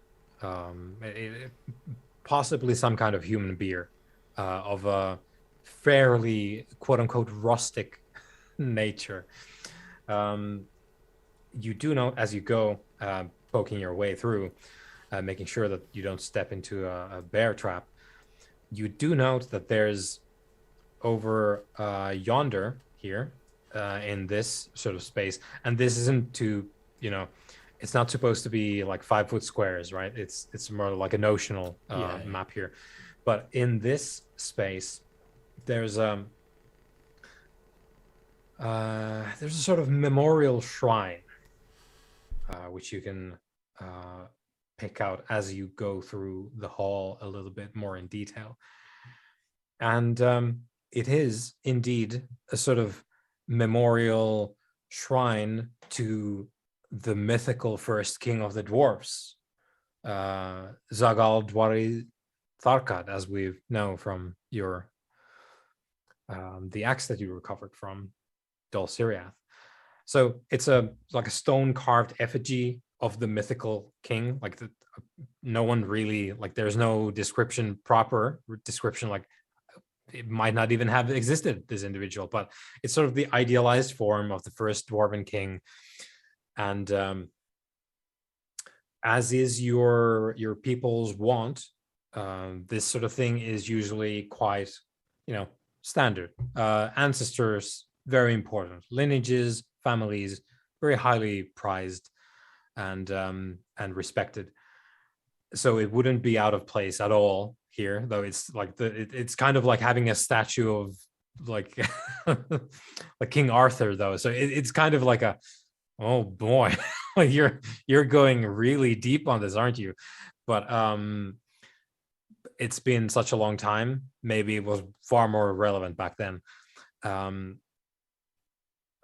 Possibly some kind of human beer of a fairly quote unquote rustic nature. You do note as you go, poking your way through, making sure that you don't step into a bear trap. You do note that there's over yonder here in this sort of space, and this isn't to, it's not supposed to be like 5 foot squares, right? It's more like a notional map here. But in this space, there's a sort of memorial shrine, which you can pick out as you go through the hall a little bit more in detail. And it is indeed a sort of memorial shrine to the mythical first king of the dwarves, Zagal Dwari Tharkad, as we know from your the axe that you recovered from Dol Siriath. So it's like a stone carved effigy of the mythical king. Like no one really, like there's no proper description. Like it might not even have existed, this individual, but it's sort of the idealized form of the first dwarven king. And as is your people's wont, this sort of thing is usually quite, standard. Ancestors, very important. Lineages, families, very highly prized and respected. So it wouldn't be out of place at all here, though. It's like it's kind of like having a statue of like like King Arthur, though. So it's kind of like oh boy, like you're going really deep on this, aren't you? But it's been such a long time. Maybe it was far more relevant back then.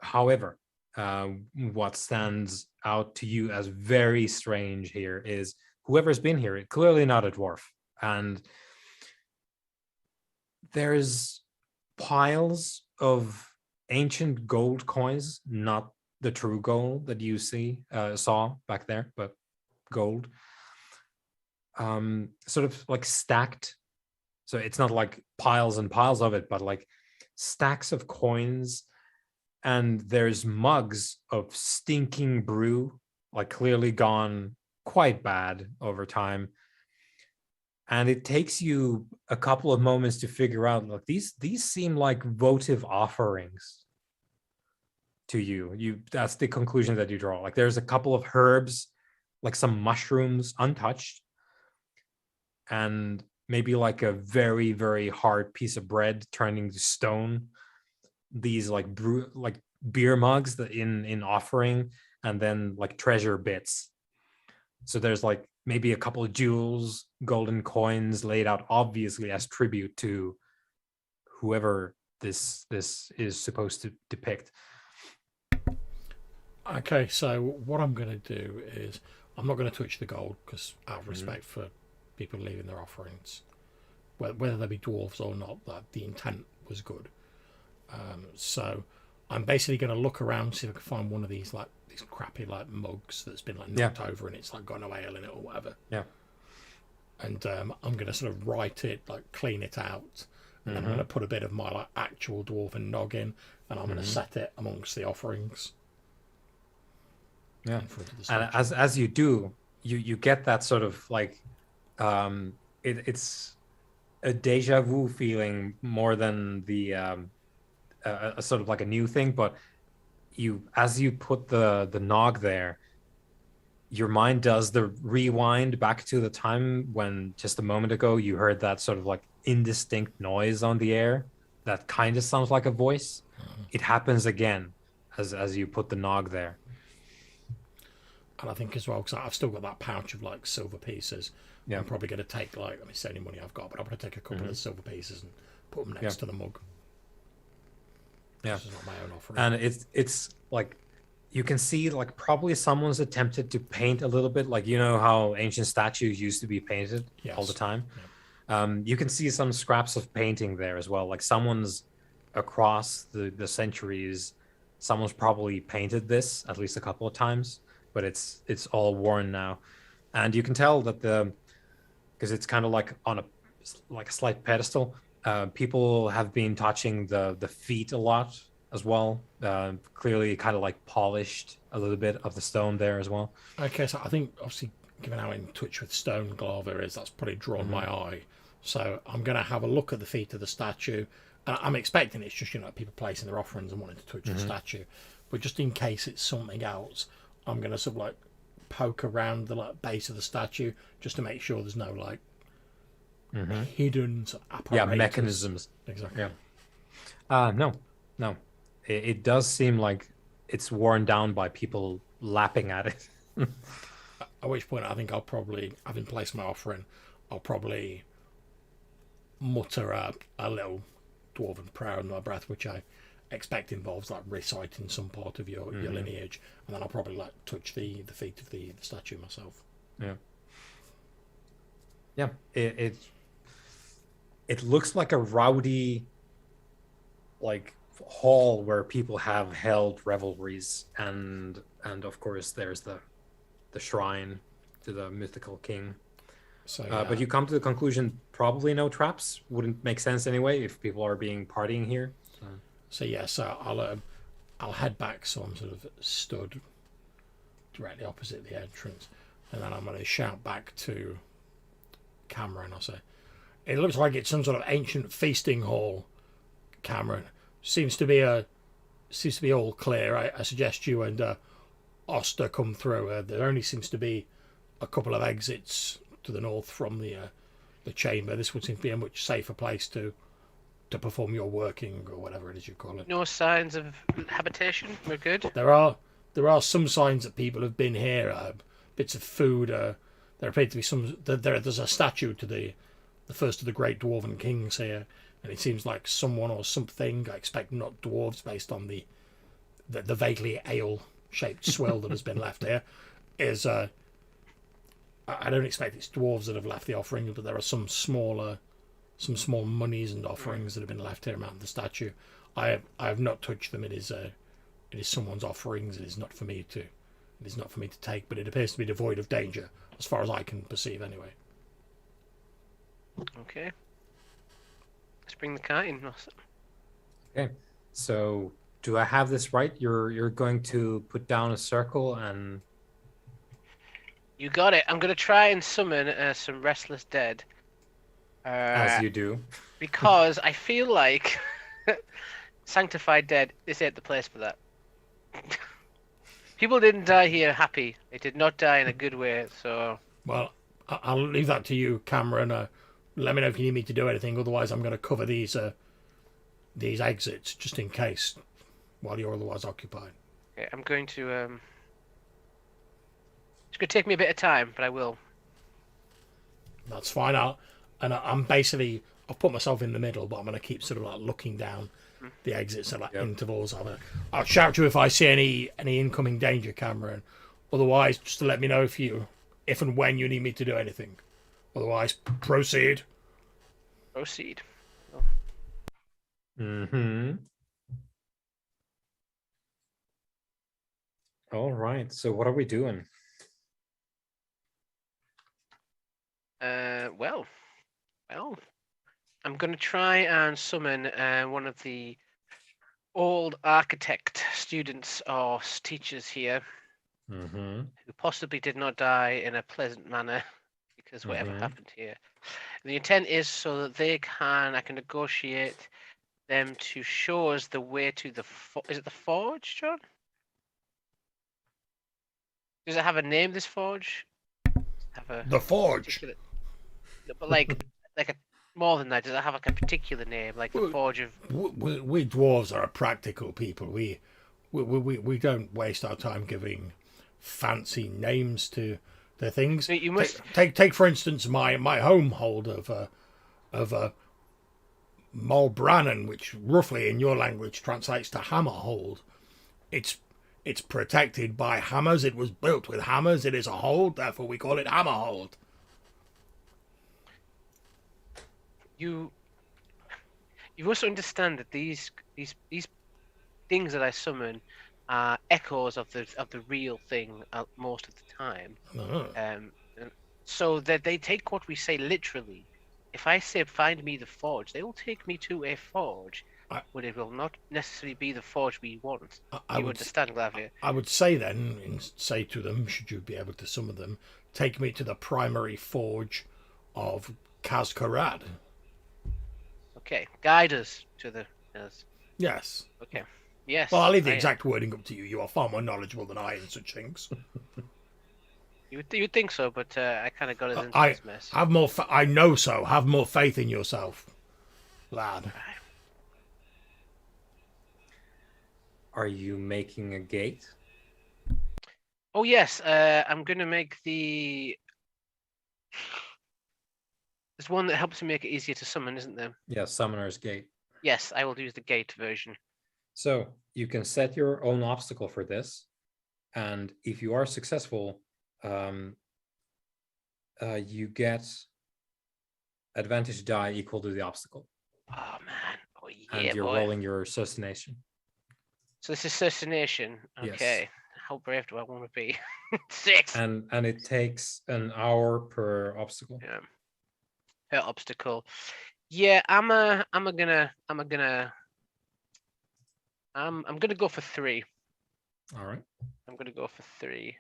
However, what stands out to you as very strange here is whoever's been here, it's clearly not a dwarf. And there's piles of ancient gold coins, not the true gold that you saw back there, but gold, sort of like stacked. So it's not like piles and piles of it, but like stacks of coins. And there's mugs of stinking brew, like clearly gone quite bad over time. And it takes you a couple of moments to figure out, look, these seem like votive offerings to you. That's the conclusion that you draw. Like there's a couple of herbs, like some mushrooms untouched, and maybe like a very, very hard piece of bread turning to stone. These like beer mugs that in offering, and then like treasure bits. So there's like maybe a couple of jewels, golden coins laid out obviously as tribute to whoever this is supposed to depict. Okay, so what I'm going to do is I'm not going to touch the gold because out of respect for people leaving their offerings, whether they be dwarves or not, that the intent was good. So I'm basically going to look around, see if I can find one of these like these crappy like mugs that's been like knocked over and it's like got no ale in it or whatever. Yeah. And I'm going to sort of write it, like clean it out, and I'm going to put a bit of my like actual dwarven nog in, and I'm going to set it amongst the offerings. Yeah. And as you do, you get that sort of like it's a deja vu feeling more than the a sort of like a new thing, but as you put the nog there, your mind does the rewind back to the time when just a moment ago you heard that sort of like indistinct noise on the air that kind of sounds like a voice. It happens again, as you put the nog there. And I think as well, because I've still got that pouch of like silver pieces, Yeah. I'm probably going to take like, I mean, it's the only money I've got, but I'm going to take a couple of the silver pieces and put them next to the mug. Yeah. This is not my own offering. And it's like you can see like probably someone's attempted to paint a little bit, like you know how ancient statues used to be painted all the time. You can see some scraps of painting there as well. Like someone's across the centuries, someone's probably painted this at least a couple of times, but it's all worn now. And you can tell that because it's kind of like on a slight pedestal. People have been touching the feet a lot as well. Clearly kind of like polished a little bit of the stone there as well. Okay, so I think obviously given how in touch with stone Glava is, that's probably drawn my eye. So I'm going to have a look at the feet of the statue. I'm expecting it's just, people placing their offerings and wanting to touch the statue. But just in case it's something else, I'm going to sort of like poke around the like base of the statue just to make sure there's no like hidden sort of apparatus. Mechanisms. Exactly. No. It does seem like it's worn down by people lapping at it. At which point I think I'll probably, having placed my offering, I'll probably mutter a little dwarven prayer under my breath, which I expect involves like reciting some part of your lineage, and then I'll probably like touch the feet of the statue myself. Yeah. It looks like a rowdy like hall where people have held revelries, and of course there's the shrine to the mythical king. So, but you come to the conclusion probably no traps. Wouldn't make sense anyway if people are partying here. So I'll head back, so I'm sort of stood directly opposite the entrance, and then I'm going to shout back to Cameron. I'll say, "It looks like it's some sort of ancient feasting hall, Cameron. Seems to be all clear. I suggest you and Oster come through. There only seems to be a couple of exits to the north from the chamber. This would seem to be a much safer place to perform your working, or whatever it is you call it. No signs of habitation. We're good. There are some signs that people have been here. Bits of food. There appear to be some. There's a statue to the first of the great dwarven kings here, and it seems like someone or something, I expect not dwarves based on the vaguely ale-shaped swill that has been left here, is I don't expect it's dwarves that have left the offering, but there are some small monies and offerings that have been left here around the statue. I have not touched them. It is someone's offerings. It is not for me to take, but it appears to be devoid of danger as far as I can perceive anyway. Okay. Let's bring the cart in. Okay. So do I have this right? You're going to put down a circle and... You got it. I'm going to try and summon some restless dead. As you do. Because I feel like sanctified dead, this ain't the place for that. People didn't die here happy. They did not die in a good way, so... Well, I'll leave that to you, Cameron. Let me know if you need me to do anything. Otherwise, I'm going to cover these exits just in case while you're otherwise occupied. Okay, I'm going to... It's going to take me a bit of time, but I will. That's fine. I've put myself in the middle, but I'm going to keep sort of like looking down the exits at like intervals. I'll shout to you if I see any incoming danger, Cameron. Otherwise, just to let me know if and when you need me to do anything. Otherwise, proceed. Proceed. All right. So what are we doing? Well, I'm going to try and summon one of the old architect students or teachers here who possibly did not die in a pleasant manner because whatever happened here. And the intent is so that I can negotiate them to show us the way to is it the forge, John? Does it have a name, this forge? The forge. But like a more than that, does it have like a particular name, like the forge of? We dwarves are a practical people. we don't waste our time giving fancy names to the things. But you must Take for instance my home hold of a Molbrannen, which roughly in your language translates to hammer hold. It's protected by hammers. It was built with hammers. It is a hold, therefore we call it hammer hold. you must understand that these things that I summon are echoes of the real thing most of the time. And so that they take what we say literally. If I say find me the forge, they will take me to a forge, but it will not necessarily be the forge we want. You understand, Glavia? I would say then, say to them, should you be able to summon them, take me to the primary forge of Khaz-Karad. Okay, guide us to the. Yes. Okay. Yes. Well, I'll leave the exact wording up to you. You are far more knowledgeable than I in such things. You would think so, but I kind of got us into this mess. Have more. I know so. Have more faith in yourself, lad. Are you making a gate? Oh yes, I'm gonna make the. There's one that helps me make it easier to summon, isn't there? Yeah, Summoner's Gate. Yes, I will use the gate version. So you can set your own obstacle for this, and if you are successful, you get advantage die equal to the obstacle. Oh man! Oh yeah, and you're boy. rolling your assassination. So this is assassination. Okay. Yes. How brave do I want to be? 6. And it takes an hour per obstacle. Yeah. Per obstacle. Yeah, I'm gonna go for 3. All right. I'm gonna go for 3.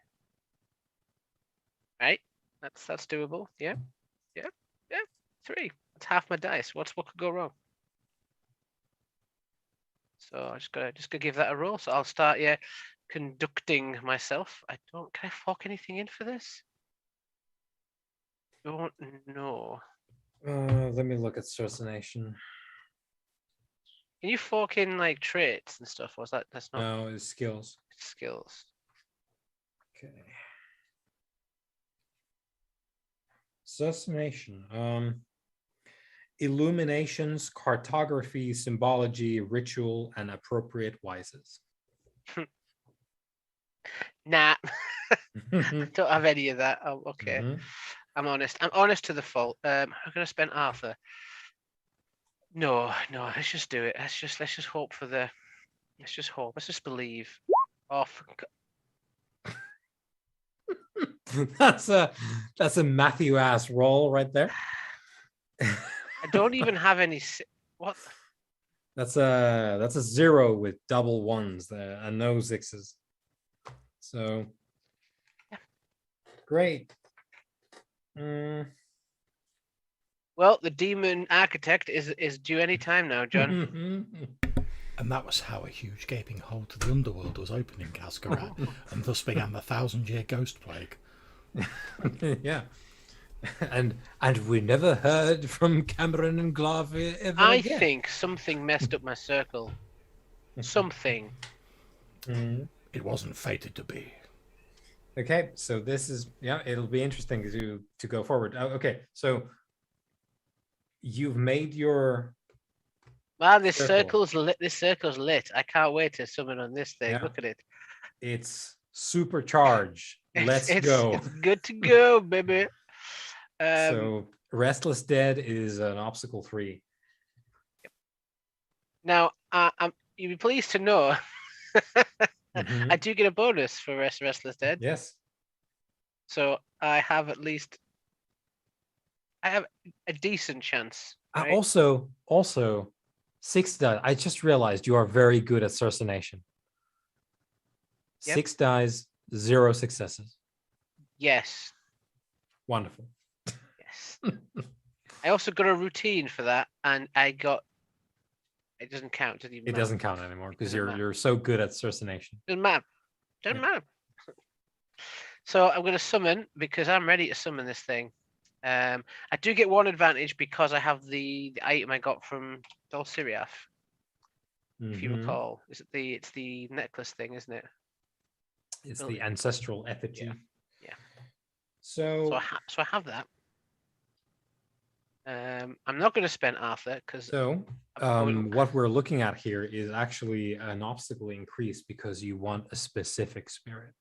Right? That's doable. Yeah. 3. That's half my dice. What could go wrong? So I just gotta give that a roll. So I'll start conducting myself. Can I fork anything in for this? Don't know. Let me look at assassination. Can you fork in like traits and stuff? Or is that's not? No, it's skills. Skills. Okay. Assassination. Illuminations, cartography, symbology, ritual, and appropriate wises. Nah. I don't have any of that. Oh, okay. Mm-hmm. I'm honest. I'm honest to the fault. I'm gonna spend Arthur. No. Let's just do it. Let's just hope for the. Let's just hope. Let's just believe. Oh, that's a Matthew ass roll right there. I don't even have any. What? That's a 0 with double 1s there and no 6s. So great. Well, the demon architect is due any time now, John. And that was how a huge gaping hole to the underworld was opened in Khaz-Karad, and thus began the 1,000-year ghost plague. Yeah. And we never heard from Cameron and Glavia ever I again. think something messed up my circle. Something. It wasn't fated to be. Okay, so this is it'll be interesting to go forward. Okay, so you've made your Wow, this circle's lit. This circle's lit. I can't wait to summon on this thing. Yeah. Look at it. It's supercharged. Let's go. It's good to go, baby. So Restless Dead is an obstacle 3. Now, you'll be pleased to know I do get a bonus for Restless Dead. Yes. So I have a decent chance. Right? Also 6 dice. I just realized you are very good at assassination. Yep. 6 dice, 0 successes. Yes. Wonderful. Yes. I also got a routine for that, and I got. It doesn't count. It doesn't count anymore because you're so good at assassination. Doesn't matter. Doesn't matter. So I'm going to summon because I'm ready to summon this thing. I do get one advantage because I have the item I got from Dol Siriath. if you Mhm. recall. It's the necklace thing, isn't it? It's Oh, the ancestral effigy. yeah. So So I have that. I'm not going to spend Arthur because what we're looking at here is actually an obstacle increase because you want a specific spirit.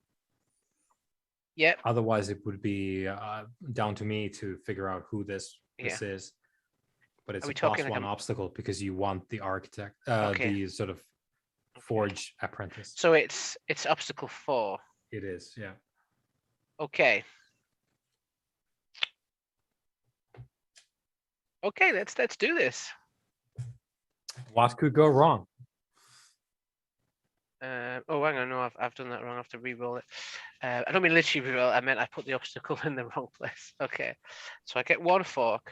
Yep. Otherwise, it would be down to me to figure out who this is. But it's Are a we talking +1 like obstacle because you want the architect, Okay. the sort of forge apprentice. So it's obstacle 4. It is, yeah. Okay. Okay, let's do this. What could go wrong? Oh, hang on, no, I've done that wrong. I have to re-roll it. I don't mean literally re-roll. I meant I put the obstacle in the wrong place. Okay, so I get 1 fork.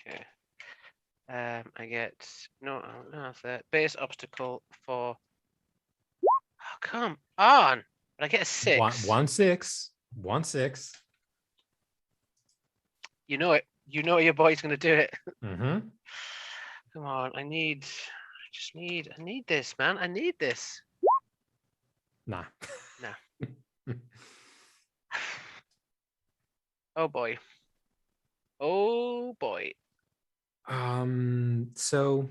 Okay. I get no, that's it. Base obstacle for. Oh, come on! But I get a 6. 1-6. 1-6. You know it. You know your boy's gonna do it. Mm-hmm. Come on, I need this, man. I need this. Nah. Nah. Oh boy. Oh boy. So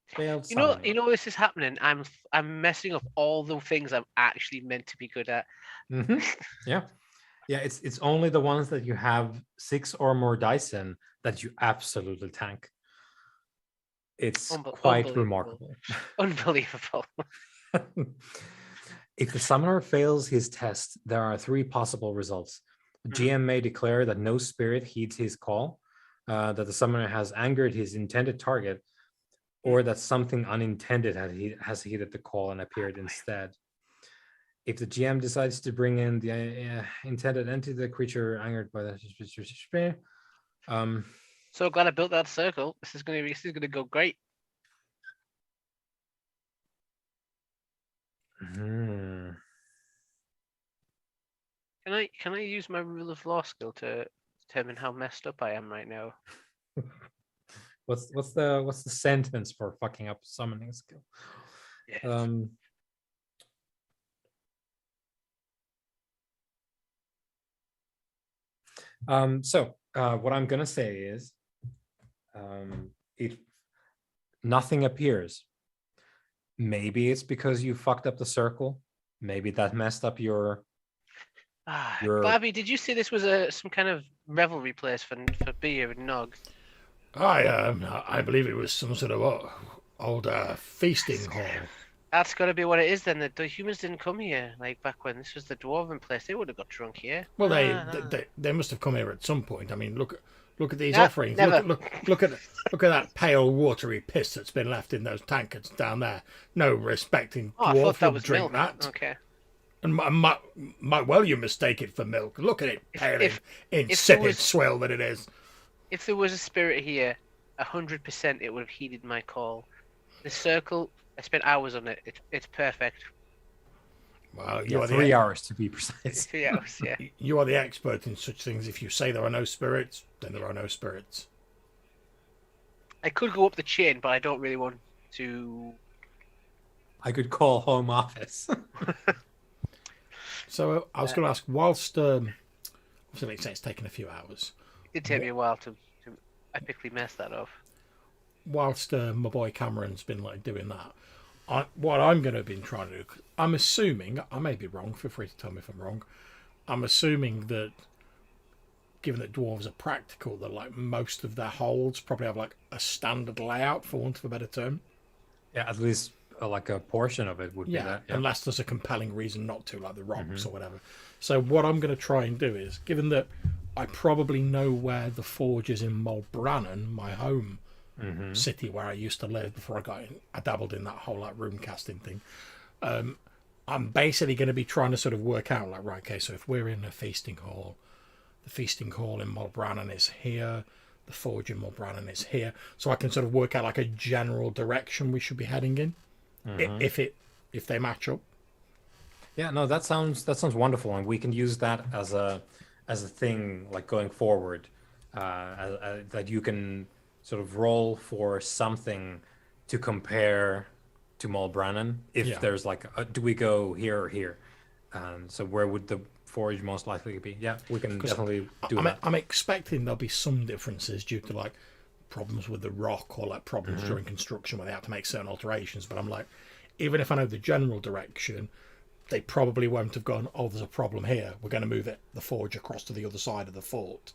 failed You know, summoning. this is happening. I'm messing up all the things I'm actually meant to be good at. Mm-hmm. Yeah. Yeah, it's only the ones that you have 6 or more dice in that you absolutely tank. It's quite remarkable. Unbelievable. If the summoner fails his test, there are 3 possible results. The GM may declare that no spirit heeds his call, that the summoner has angered his intended target, or that something unintended has heeded the call and appeared instead. If the GM decides to bring in the intended entity, the creature angered by the So glad I built that circle. This is gonna go great. Hmm. Can I use my rule of law skill to determine how messed up I am right now? What's the sentence for fucking up summoning skill? Yes. So what I'm gonna say is, if nothing appears, maybe it's because you fucked up the circle. Maybe that messed up your. Bobby, did you say this was some kind of revelry place for beer and nog? I believe it was some sort of old feasting hall. That's got to be what it is then. The humans didn't come here like back when this was the dwarven place. They would have got drunk here. Well, they must have come here at some point. I mean, look at these Nah, offerings. never. Look at that pale watery piss that's been left in those tankards down there. No respecting I dwarf thought that would was drink milk. that. Okay. And might well you mistake it for milk. Look at it, pale, insipid swill that it is. If there was a spirit here, 100% it would have heeded my call. The circle, I spent hours on it. It's perfect. Well, you are 3 hours to be precise. 3 hours, yeah. You are the expert in such things. If you say there are no spirits, then there are no spirits. I could go up the chain, but I don't really want to. I could call home office. So I was going to ask, whilst obviously it's taken a few hours. It did take me a while to epically mess that up. Whilst my boy Cameron's been like doing that, what I'm going to have been trying to do, I'm assuming, I may be wrong, feel free to tell me if I'm wrong, I'm assuming that given that dwarves are practical, that like most of their holds probably have like a standard layout, for want of a better term. Yeah, at least like a portion of it would be that. Yeah. Unless there's a compelling reason not to, like the rocks or whatever. So what I'm going to try and do is, given that I probably know where the forge is in Mulbrannan, my home city where I used to live before I dabbled in that whole like rune casting thing. I'm basically going to be trying to sort of work out like, right, okay, so if we're in a feasting hall, the feasting hall in Mulbrannan is here, the forge in Mulbrannan is here, so I can sort of work out like a general direction we should be heading in, if they match up. Yeah, no, that sounds wonderful, and we can use that as a thing like going forward. that you can sort of roll for something to compare to Mulbrannan. If there's like, do we go here or here? So where would the forge most likely be? Yeah, we can definitely do that. I'm expecting there'll be some differences due to like problems with the rock or like problems during construction where they have to make certain alterations. But I'm like, even if I know the general direction, they probably won't have gone, oh, there's a problem here, we're going to move the forge across to the other side of the fort.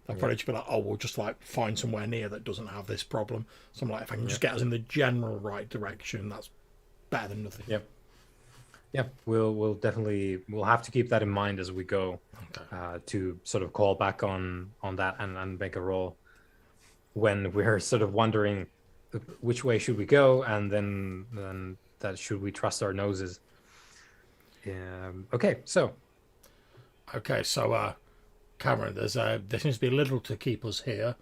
They'll probably just be like, oh, we'll just like find somewhere near that doesn't have this problem. So I'm like, if I can just get us in the general right direction, that's better than nothing. Yep. Yeah, we'll definitely have to keep that in mind as we go, to sort of call back on that and make a roll when we're sort of wondering which way should we go, and then that should we trust our noses. Okay, so Cameron, there seems to be little to keep us here.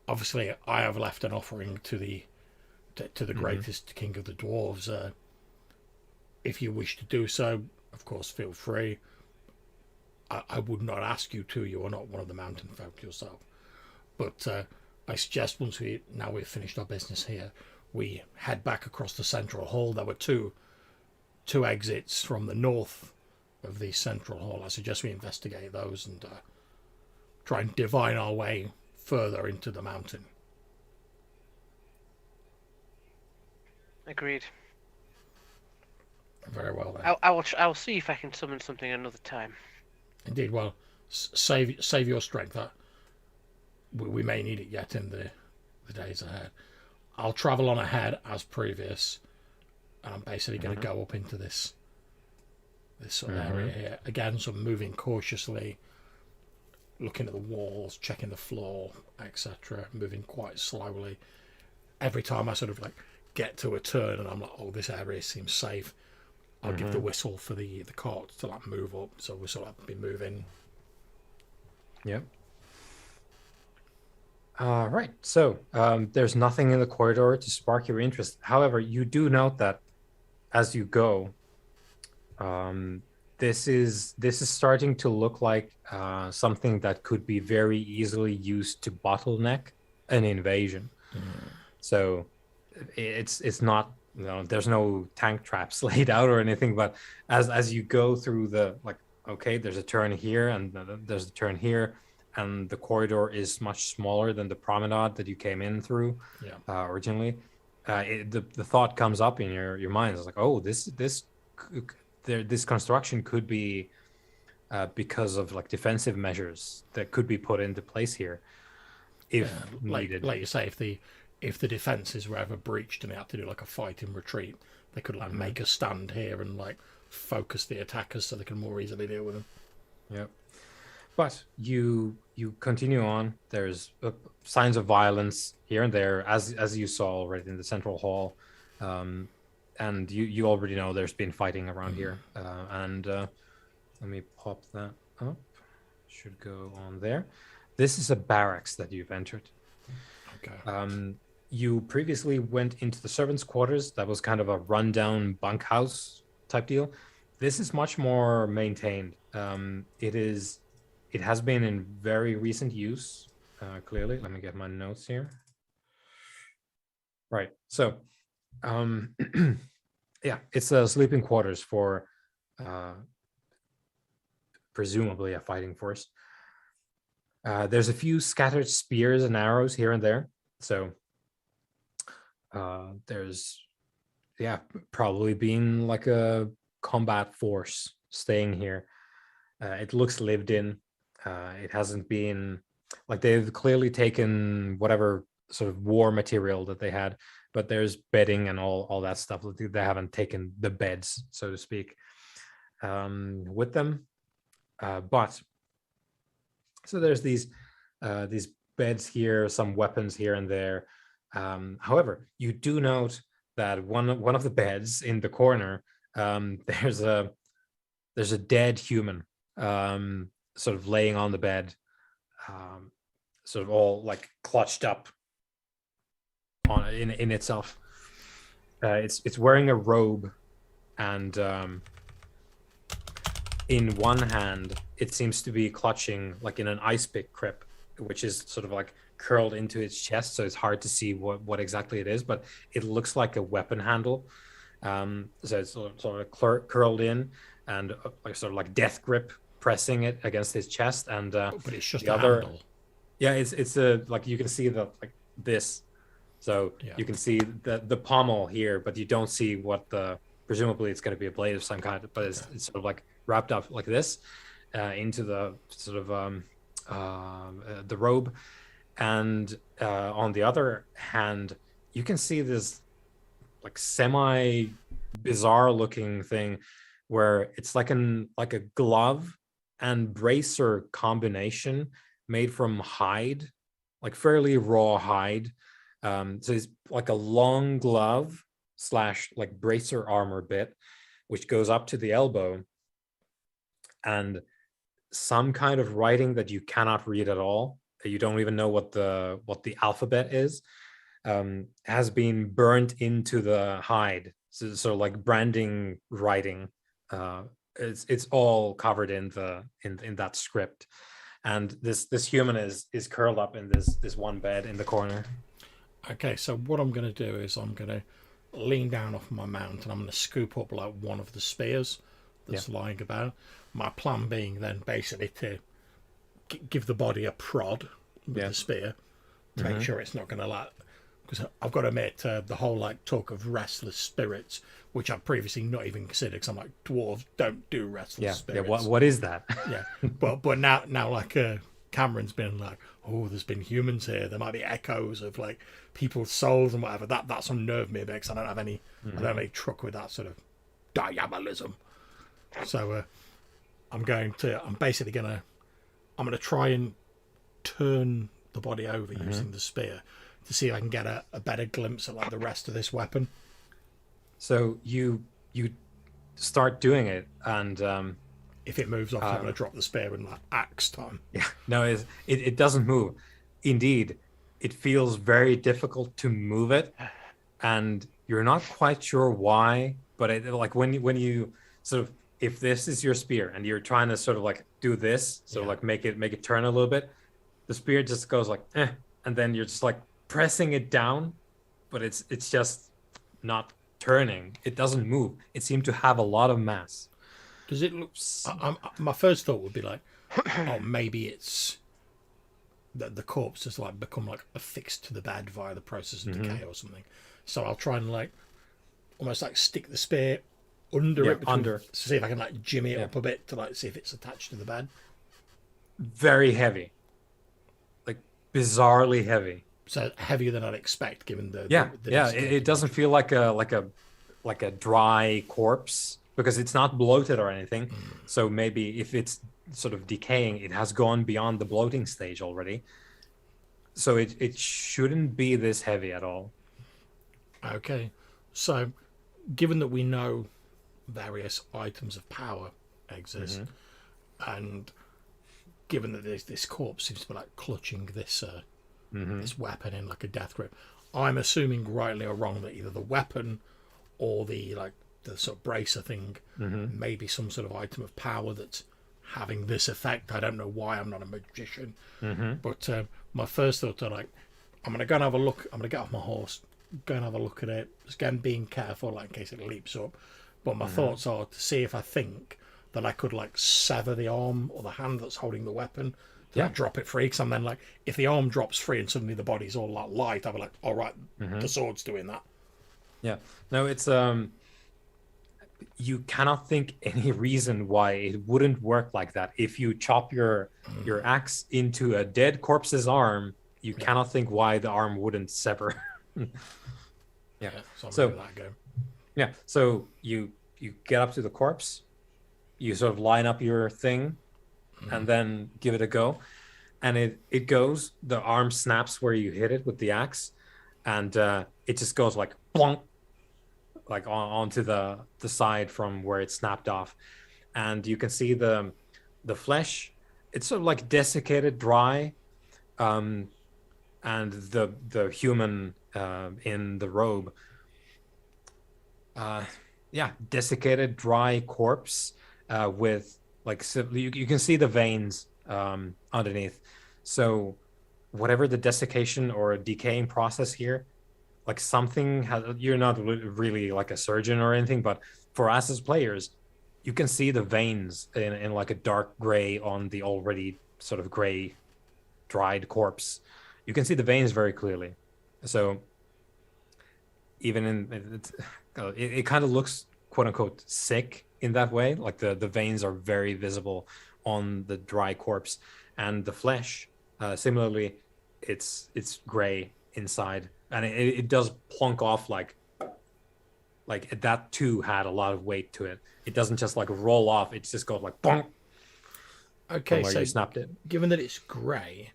Obviously, I have left an offering to the greatest king of the dwarves. If you wish to do so, of course, feel free. I would not ask you to. You are not one of the mountain folk yourself. But I suggest once we've finished our business here, we head back across the central hall. There were two exits from the north of the central hall. I suggest we investigate those and try and divine our way further into the mountain. Agreed. Very well then. I will see if I can summon something another time. Indeed. Well, save your strength. We may need it yet in the days ahead. I'll travel on ahead as previous, and I'm basically going to go up into this sort of area here again. So I'm moving cautiously, looking at the walls, checking the floor, etc. Moving quite slowly. Every time I sort of like get to a turn, and I'm like, oh, this area seems safe, I'll give the whistle for the cart to like move up. So we'll sort of be moving. Yep. Right. So there's nothing in the corridor to spark your interest. However, you do note that as you go, this is starting to look like something that could be very easily used to bottleneck an invasion. So it's not, there's no tank traps laid out or anything, but as you go through there's a turn here and there's a turn here, and the corridor is much smaller than the promenade that you came in through originally. The thought comes up in your mind. It's like, oh, this construction could be because of like defensive measures that could be put into place here if needed. Like you say, if the defenses were ever breached and they had to do like a fight in retreat, they could like make a stand here and like focus the attackers so they can more easily deal with them. Yep. But you continue on. There's signs of violence here and there, as you saw already in the central hall, and you already know there's been fighting around here. Let me pop that up. Should go on there. This is a barracks that you've entered. Okay. You previously went into the servants' quarters. That was kind of a rundown bunkhouse type deal. This is much more maintained. It has been in very recent use, clearly. Let me get my notes here. Right. So, it's a sleeping quarters for presumably a fighting force. There's a few scattered spears and arrows here and there. So there's probably been like a combat force staying here. It looks lived in. It hasn't been like they've clearly taken whatever sort of war material that they had, but there's bedding and all that stuff. They haven't taken the beds, so to speak, with them. But so there's these beds here, some weapons here and there. However, you do note that one of the beds in the corner, there's a dead human sort of laying on the bed, sort of all like clutched up in itself. It's wearing a robe, and in one hand, it seems to be clutching like in an ice pick grip, which is sort of like curled into its chest, so it's hard to see what exactly it is, but it looks like a weapon handle. So it's sort of curled in, and like sort of like death grip pressing it against his chest. And But it's just the a other, handle. yeah, it's a like you can see the like this, so Yeah. you can see the pommel here, but you don't see what the presumably it's going to be a blade of some kind, but it's sort of like wrapped up like this into the sort of the robe. And on the other hand, you can see this like semi bizarre looking thing where it's like a glove and bracer combination made from hide, like fairly raw hide. So it's like a long glove slash like bracer armor bit, which goes up to the elbow, and some kind of writing that you cannot read at all. You don't even know what the alphabet is. Has been burnt into the hide, so like branding writing. It's all covered in that script, and this human is curled up in this one bed in the corner. Okay, so what I'm going to do is I'm going to lean down off my mount and I'm going to scoop up like one of the spears that's lying about. My plan being then basically to give the body a prod with the spear to make sure it's not going to like, because I've got to admit the whole like talk of restless spirits, which I've previously not even considered, because I'm like, dwarves don't do restless spirits. Yeah, what is that? Yeah, but now like Cameron's been like, oh, there's been humans here. There might be echoes of like people's souls and whatever. That's unnerved me a bit, because I don't have any truck with that sort of diabolism. So I'm basically gonna try and turn the body over using the spear to see if I can get a better glimpse at like the rest of this weapon. So you start doing it, and if it moves off, I'm going to drop the spear and like axe time. Yeah, no, it doesn't move. Indeed, it feels very difficult to move it, and you're not quite sure why. But like when you sort of, if this is your spear and you're trying to sort of like do this, so like make it turn a little bit, the spear just goes like, and then you're just like pressing it down, but it's just not turning. It doesn't move. It seemed to have a lot of mass. Does it look? My first thought would be like, oh, maybe it's that the corpse has like become like affixed to the bed via the process of decay or something. So I'll try and like almost like stick the spear under it, to see if I can like jimmy it up a bit to like see if it's attached to the bed. Very heavy, like bizarrely heavy. So heavier than I'd expect, given the It doesn't feel like a dry corpse, because it's not bloated or anything. So maybe if it's sort of decaying, it has gone beyond the bloating stage already. So it shouldn't be this heavy at all. Okay. So given that we know various items of power exist, and given that this corpse seems to be like clutching this this weapon in like a death grip, I'm assuming, rightly or wrong, that either the weapon or the sort of bracer thing may be some sort of item of power that's having this effect. I don't know why. I'm not a magician, but my first thoughts are like, I'm gonna go and have a look. I'm gonna get off my horse, go and have a look at it. Again, being careful, like in case it leaps up. But my thoughts are to see if I think that I could like sever the arm or the hand that's holding the weapon. Like, drop it free, because I'm then like, if the arm drops free and suddenly the body's all like light, I'll be like, all right, the sword's doing that. Yeah. No, it's you cannot think any reason why it wouldn't work like that. If you chop your axe into a dead corpse's arm, you cannot think why the arm wouldn't sever. So that go. Yeah. So you get up to the corpse, you sort of line up your thing, and then give it a go, and it goes. The arm snaps where you hit it with the axe, and it just goes like plonk, like onto the side from where it snapped off, and you can see the flesh. It's sort of like desiccated, dry, and the human in the robe. Desiccated, dry corpse with like so you can see the veins underneath. So whatever the desiccation or decaying process here, like something has, you're not really like a surgeon or anything, but for us as players, you can see the veins in like a dark gray on the already sort of gray dried corpse. You can see the veins very clearly. So even in it kind of looks quote unquote sick in that way, like the veins are very visible on the dry corpse, and the flesh similarly, it's gray inside, and it does plunk off like that too had a lot of weight to it. It doesn't just like roll off, it just goes like bonk Okay, from where so you snapped it. given that it's grey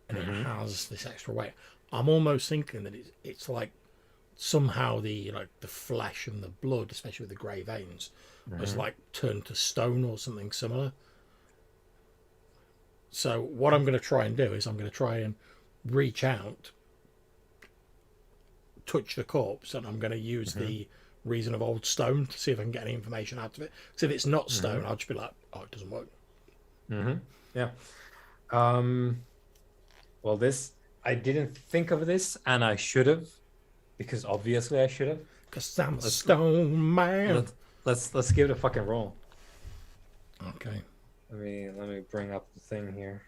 and it has this extra weight, I'm almost thinking that it's like somehow the flesh and the blood, especially with the grey veins, has like turned to stone or something similar. So what I'm going to try and do is I'm going to try and reach out, touch the corpse, and I'm going to use the reason of old stone to see if I can get any information out of it. Because if it's not stone, I'll just be like, oh, it doesn't work. Yeah. Well, this, I didn't think of this, and I should have, because obviously I should have. Because I'm a stone man. Let's give it a fucking roll. Okay. Let me bring up the thing here.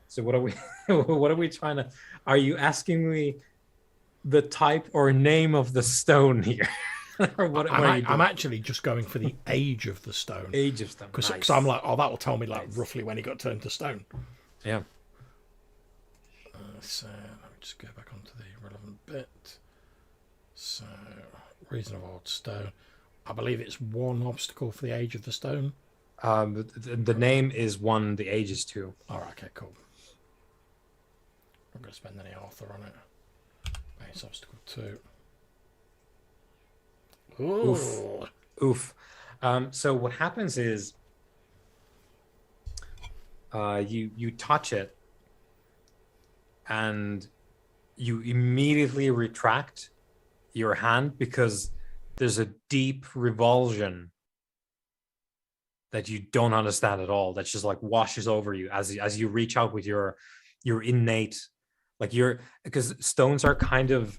So what are we what are we trying to, are you asking me the type or name of the stone here? Or what are you doing? I'm actually just going for the age of the stone. Age of stone. Because Nice. I'm like, oh, that will tell me like roughly when he got turned to stone. Yeah. So let me just go back onto the relevant bit. So reason of old stone. I believe it's one obstacle for the age of the stone. The name is one, the age is two. All right, okay, cool. I'm going to spend any author on it. Base obstacle 2. Ooh. Oof. So what happens is you touch it and you immediately retract your hand because there's a deep revulsion that you don't understand at all, that just like washes over you as you reach out with your innate, like because stones are kind of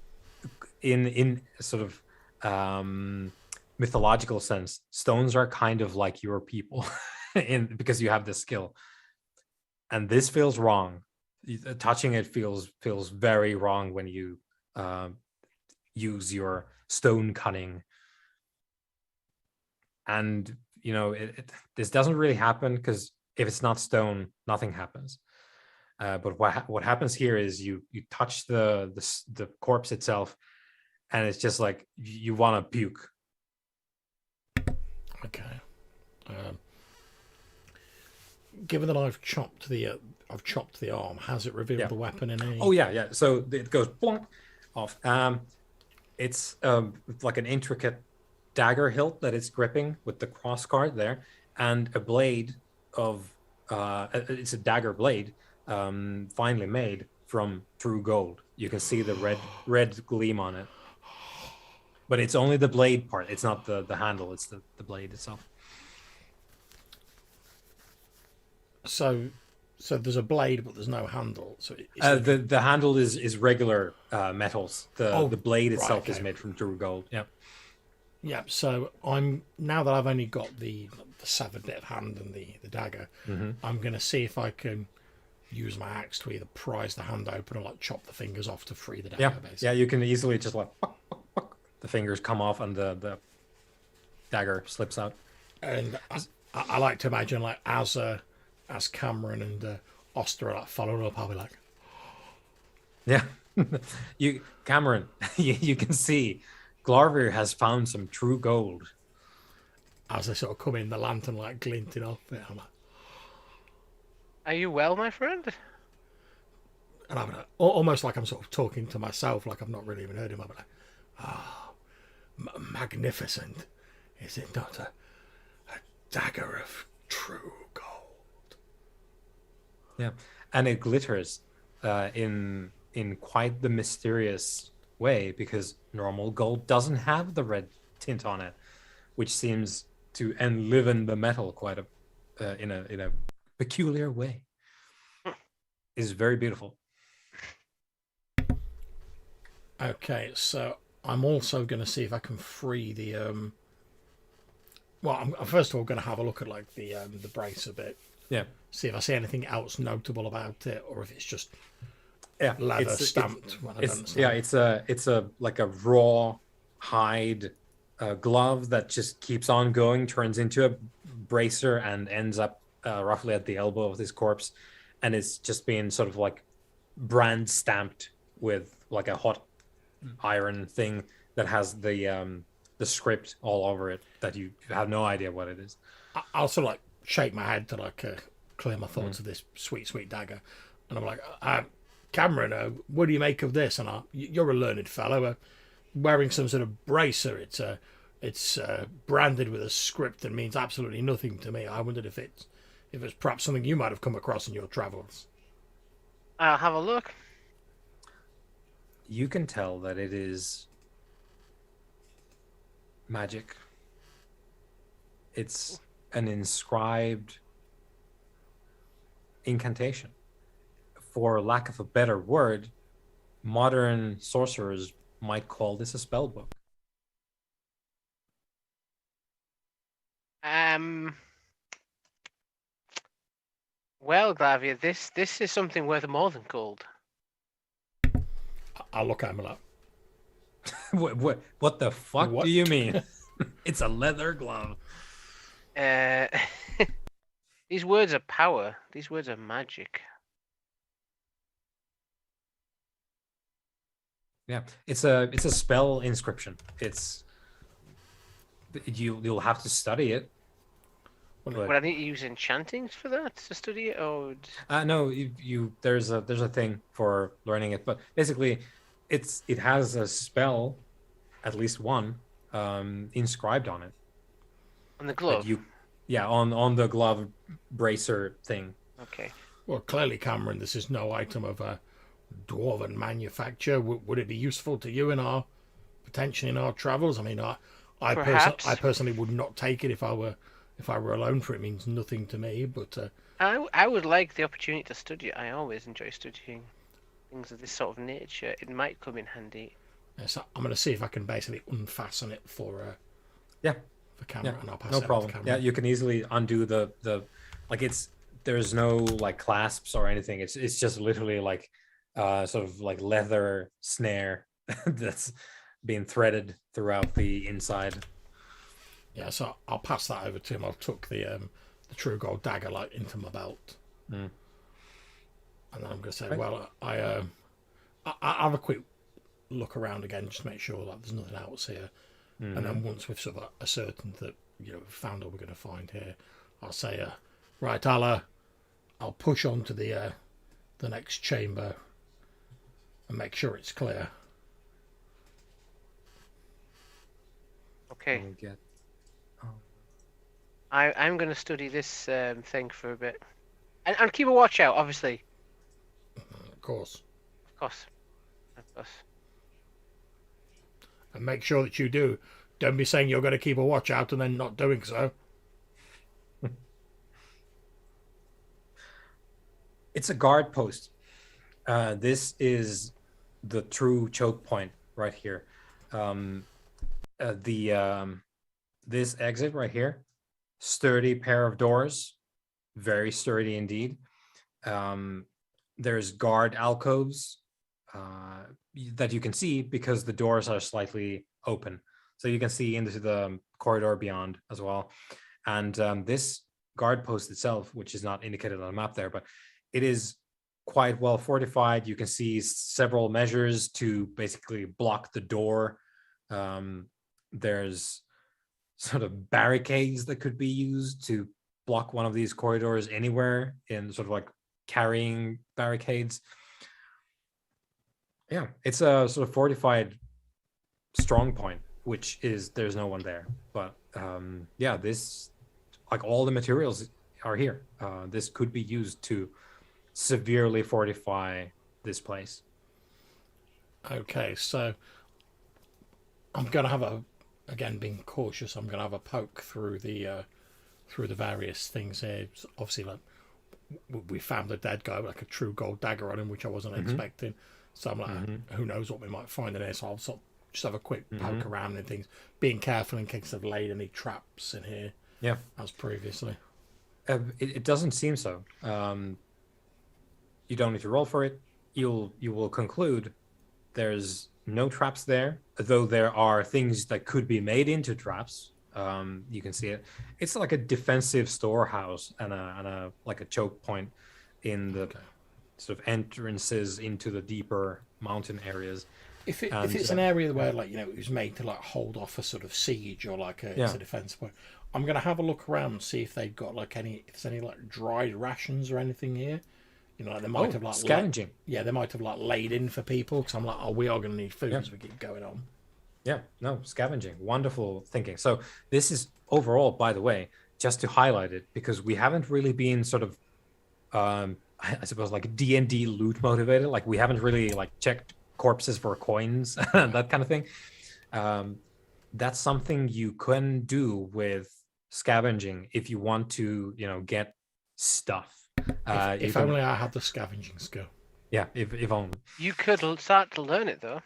in sort of mythological sense, stones are kind of like your people because you have this skill, and this feels wrong. Touching it feels very wrong when you use your stone cunning. And you know, this doesn't really happen because if it's not stone, nothing happens. But what happens here is you touch the corpse itself, and it's just like you want to puke. Okay. Given that I've chopped the arm, has it revealed the weapon in any? Oh yeah. So it goes plonk off. It's like an intricate dagger hilt that it's gripping with the cross guard there, and a blade of it's a dagger blade, finely made from true gold. You can see the red gleam on it, but it's only the blade part. It's not the handle. It's the blade itself. So there's a blade, but there's no handle. So the handle is regular metals. The blade itself is made from true gold. Yeah. Yeah. So now that I've only got the severed bit of hand and the dagger, I'm going to see if I can use my axe to either prise the hand open or like chop the fingers off to free the dagger. Basically. Yeah. You can easily just like the fingers come off and the dagger slips out. And I like to imagine like as Cameron and Oster are like following up, I'll be like, yeah, Cameron, you can see Glarvir has found some true gold. As they sort of come in, the lantern like glinting off it, I'm like, are you well, my friend? And I'm like, almost like I'm sort of talking to myself, like I've not really even heard him. I'm like, magnificent, is it not a dagger of true gold? Yeah, and it glitters in quite the mysterious way, because normal gold doesn't have the red tint on it, which seems to enliven the metal quite in a peculiar way. Is very beautiful. Okay, so I'm also going to see if I can free the. Well, I'm first of all going to have a look at like the brace a bit. Yeah. See if I see anything else notable about it, or if it's just Yeah. leather stamped. It's a like a raw hide glove that just keeps on going, turns into a bracer, and ends up roughly at the elbow of this corpse, and it's just being sort of like brand stamped with like a hot iron thing that has the script all over it that you have no idea what it is. I'll sort of like shake my head to like clear my thoughts of this sweet dagger, and I'm like, Cameron, what do you make of this? And you're a learned fellow, wearing some sort of bracer. It's branded with a script that means absolutely nothing to me. I wondered if it's perhaps something you might have come across in your travels. I'll have a look. You can tell that it is magic. It's an inscribed incantation. For lack of a better word, modern sorcerers might call this a spell book. Well, Glavia, this is something worth more than gold. I'll look at him like, what the fuck What? do you mean? It's a leather glove. These words are power. These words are magic. Yeah, it's a spell inscription. You'll have to study it. Would I need to use enchantings for that to study it, or? No, there's a thing for learning it, but basically, it has a spell, at least one, inscribed on it. On the glove. On the glove bracer thing. Okay. well, clearly, Cameron, this is no item of a dwarven manufacture. Would it be useful to you potentially in our travels? I mean, I personally would not take it if I were alone, for it means nothing to me. But I would like the opportunity to study it. I always enjoy studying things of this sort of nature. It might come in handy. So I'm going to see if I can basically unfasten it for Cameron, and I'll pass no it problem. on to Cameron. Yeah, you can easily undo the like there's no like clasps or anything. It's just literally like sort of like leather snare that's being threaded throughout the inside. Yeah, so I'll pass that over to him. I'll tuck the true gold dagger like into my belt, and then I'm going to say, well, I have a quick look around again, just to make sure that there's nothing else here. And then once we've sort of ascertained that we've found what we're going to find here, I'll say, right, I'll push on to the next chamber and make sure it's clear. Okay. I'm going to study this thing for a bit, and keep a watch out, obviously. Of course. Of course. And make sure that you do. Don't be saying you're going to keep a watch out and then not doing so. It's a guard post. This is the true choke point right here. This exit right here, sturdy pair of doors, very sturdy indeed. There's guard alcoves that you can see because the doors are slightly open, so you can see into the corridor beyond as well. And this guard post itself, which is not indicated on the map there, but it is quite well fortified. You can see several measures to basically block the door. There's sort of barricades that could be used to block one of these corridors anywhere, in sort of like carrying barricades. Yeah, it's a sort of fortified strong point, which is there's no one there. But this, like, all the materials are here. This could be used to severely fortify this place. Okay, so I'm going to have again, being cautious, I'm going to have a poke through the through the various things here. So obviously, like we found a dead guy with like a true gold dagger on him, which I wasn't expecting. So I'm like, who knows what we might find in here? So I'll sort of just have a quick poke around and things, being careful in case I've laid any traps in here. Yeah, as previously. It doesn't seem so. You don't need to roll for it. You will conclude there's no traps there, though there are things that could be made into traps. You can see it. It's like a defensive storehouse and a like a choke point in the sort of entrances into the deeper mountain areas. If it's an area where, like, it was made to like hold off a sort of siege or like it's a defense point, I'm gonna have a look around and see if they've got like if there's any like dried rations or anything here. Like they might have like scavenging. They might have like laid in for people, because I'm like, we are gonna need food as we keep going on. Yeah, no, scavenging. Wonderful thinking. So this is overall, by the way, just to highlight it, because we haven't really been sort of, I suppose, like D&D loot motivated. Like we haven't really like checked corpses for coins, that kind of thing. That's something you can do with scavenging if you want to, get stuff. If only I had the scavenging skill. Yeah, if only. You could start to learn it though.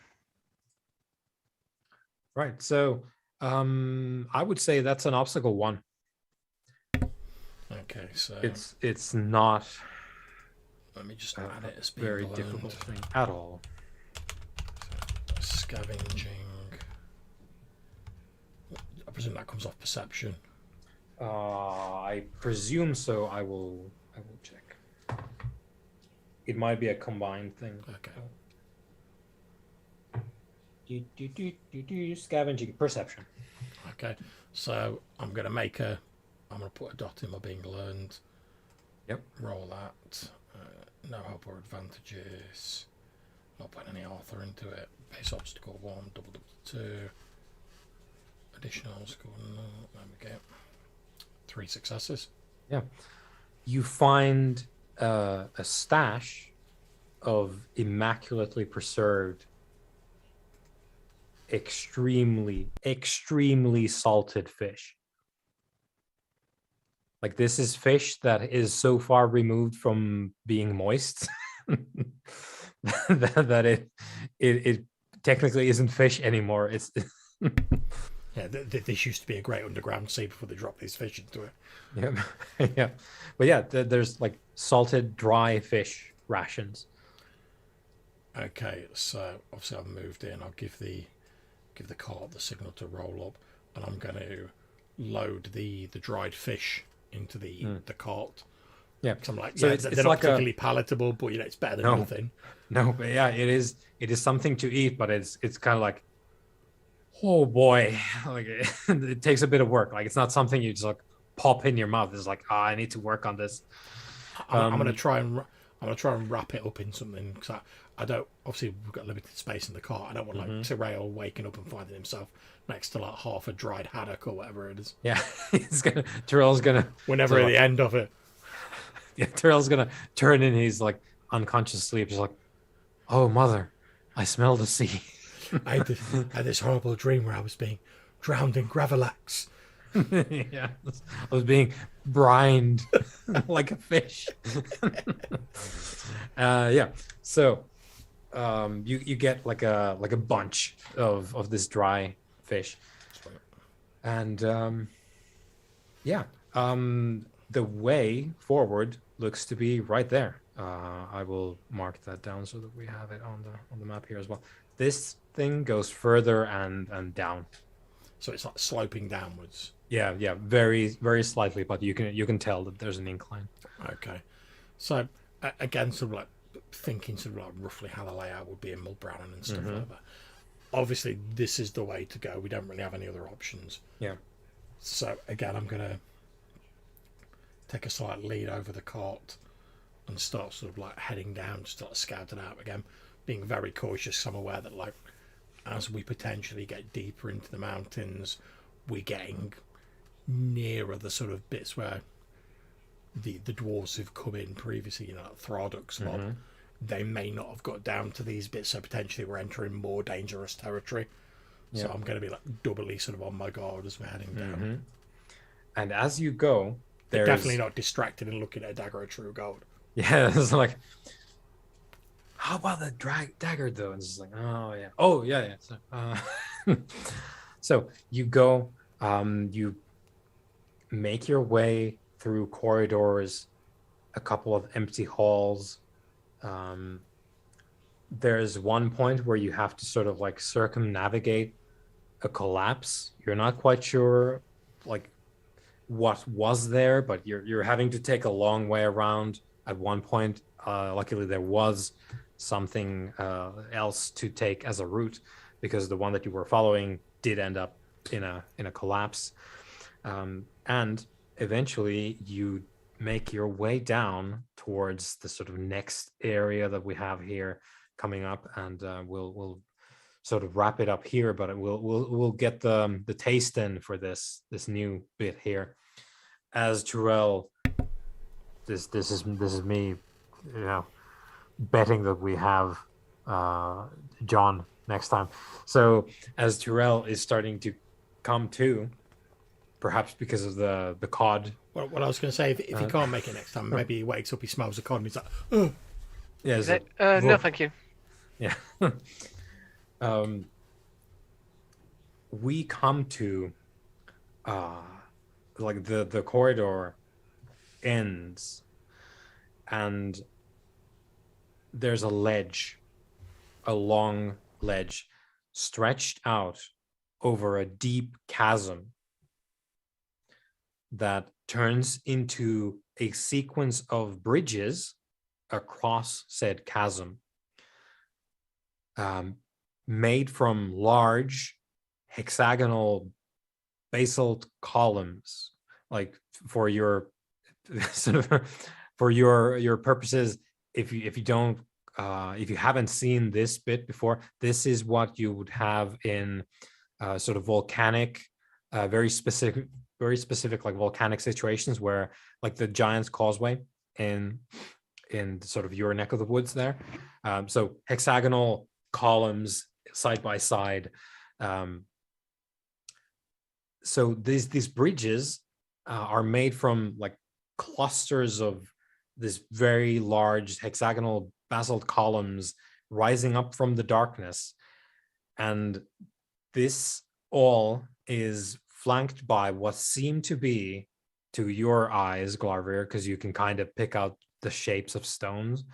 Right. So I would say that's an obstacle 1. Okay, so it's not. Let me just add it as being very difficult thing at all. Scavenging. I presume that comes off perception. I presume so. I will check. It might be a combined thing. Okay. Scavenging perception. Okay, so I'm gonna put a dot in my being learned. Yep. Roll that. No help or advantages. Not putting any author into it. Base obstacle 1, double 2. Additional score. No, there we go. 3 successes. Yeah. You find a stash of immaculately preserved, extremely salted fish. Like, this is fish that is so far removed from being moist that it technically isn't fish anymore. It's yeah, this used to be a great underground sea before they dropped these fish into it. Yeah, yeah, but yeah, there's like salted dry fish rations. Okay, so obviously I've moved in. I'll give the cart the signal to roll up, and I'm going to load the dried fish into the cart. Yeah, I'm like, so it's not like particularly palatable, but it's better than nothing. No, but yeah, it is something to eat, but it's kind of like, oh boy, like it takes a bit of work. Like, it's not something you just like pop in your mouth. It's like, I need to work on this. I'm gonna try and wrap it up in something, because I don't, obviously we've got limited space in the cart. I don't want like Tyrell waking up and finding himself next to like half a dried haddock or whatever it is. Yeah, Tyrell's gonna whenever at the end of it. Yeah, Tyrell's gonna turn in his like unconscious sleep, just like, oh mother, I smell the sea. I had this horrible dream where I was being drowned in gravelax. Yeah, I was being brined like a fish. Yeah, so you get like a bunch of this dry fish, and the way forward looks to be right there. I will mark that down so that we have it on the map here as well. This thing goes further and down, so it's like sloping downwards. Yeah, very very slightly, but you can tell that there's an incline. Okay, so again, sort of like thinking sort of like roughly how the layout would be in Mulbrannan and stuff like that. Obviously, this is the way to go. We don't really have any other options. Yeah. So again, I'm gonna take a slight lead over the cart and start sort of like heading down, start scouting out again, being very cautious. I'm aware that like as we potentially get deeper into the mountains, we're getting nearer the sort of bits where the dwarves who've come in previously, like Thraduk's mob, they may not have got down to these bits, so potentially we're entering more dangerous territory. So I'm going to be like doubly sort of on my guard as we're heading down. And as you go, They're definitely there's not distracted and looking at a dagger of true gold. yeah, it's like, how about the dagger though? And it's like, oh yeah. So you go, you make your way through corridors, a couple of empty halls. There's one point where you have to sort of like circumnavigate a collapse. You're not quite sure like what was there, but you're having to take a long way around. At one point, luckily there was something else to take as a route, because the one that you were following did end up in a collapse. And eventually you make your way down towards the sort of next area that we have here coming up, and we'll sort of wrap it up here, but we'll get the taste in for this new bit here. As Terrell, this is me, betting that we have John next time. So as Terrell is starting to come to, perhaps because of the cod. Well, what I was going to say, if he can't make it next time, maybe he wakes up, he smells the cod, and he's like, oh. Yeah. No, thank you. Yeah. We come to like the corridor ends, and there's a long ledge stretched out over a deep chasm that turns into a sequence of bridges across said chasm, made from large hexagonal basalt columns. Like for your sort of for your purposes, if you don't if you haven't seen this bit before, this is what you would have in sort of volcanic, very specific like volcanic situations, where like the Giant's Causeway in sort of your neck of the woods there. So hexagonal columns side by side. So these bridges are made from like clusters of this very large hexagonal basalt columns rising up from the darkness, and this all is flanked by what seem to be, to your eyes, Glarvir, because you can kind of pick out the shapes of stones,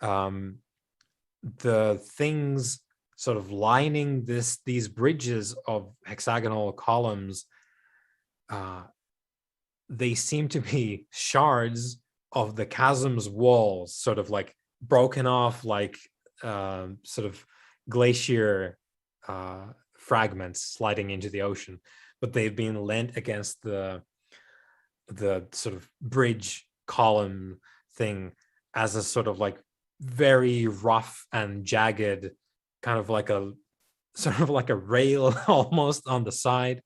the things sort of lining these bridges of hexagonal columns, they seem to be shards of the chasm's walls, sort of like broken off, like sort of glacier fragments sliding into the ocean, but they've been lent against the sort of bridge column thing as a sort of like very rough and jagged, kind of like a sort of like a rail almost on the side,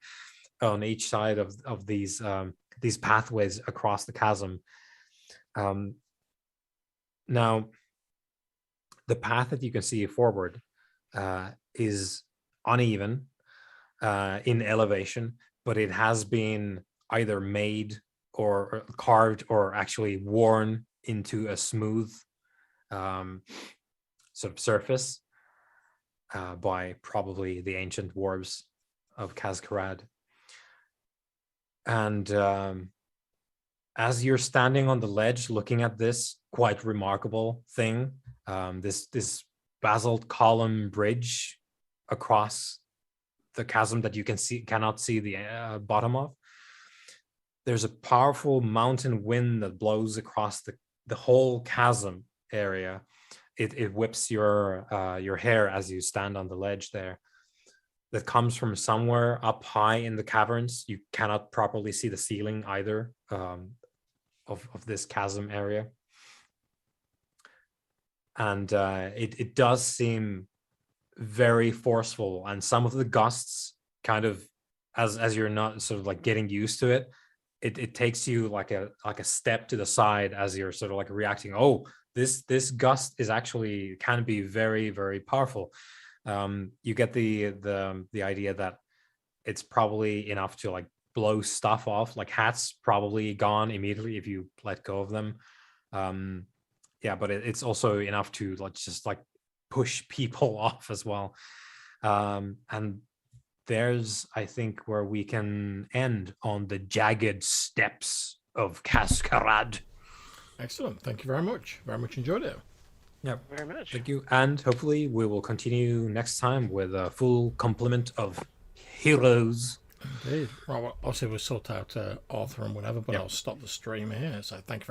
on each side of these pathways across the chasm. Now, the path that you can see forward is uneven in elevation, but it has been either made or carved or actually worn into a smooth sort of surface by probably the ancient dwarves of Khaz-Karad. And as you're standing on the ledge looking at this quite remarkable thing, this basalt column bridge across the chasm that you cannot see the bottom of, there's a powerful mountain wind that blows across the whole chasm area. It whips your hair as you stand on the ledge there. That comes from somewhere up high in the caverns. You cannot properly see the ceiling either of this chasm area. And it does seem very forceful, and some of the gusts kind of, as you're not sort of like getting used to it, it takes you like a step to the side as you're sort of like reacting. Oh, this gust is actually can be very, very powerful. You get the idea that it's probably enough to like blow stuff off. Like hats probably gone immediately if you let go of them. Yeah, but it's also enough to like just like push people off as well. And there's, I think, where we can end on the jagged steps of Khaz-Karad. Excellent. Thank you very much. Very much enjoyed it. Yeah, Very much. thank you. And hopefully we will continue next time with a full complement of heroes. Indeed. Right, well, obviously we'll sort out Arthur and whatever, but Yep. I'll stop the stream here. So thank you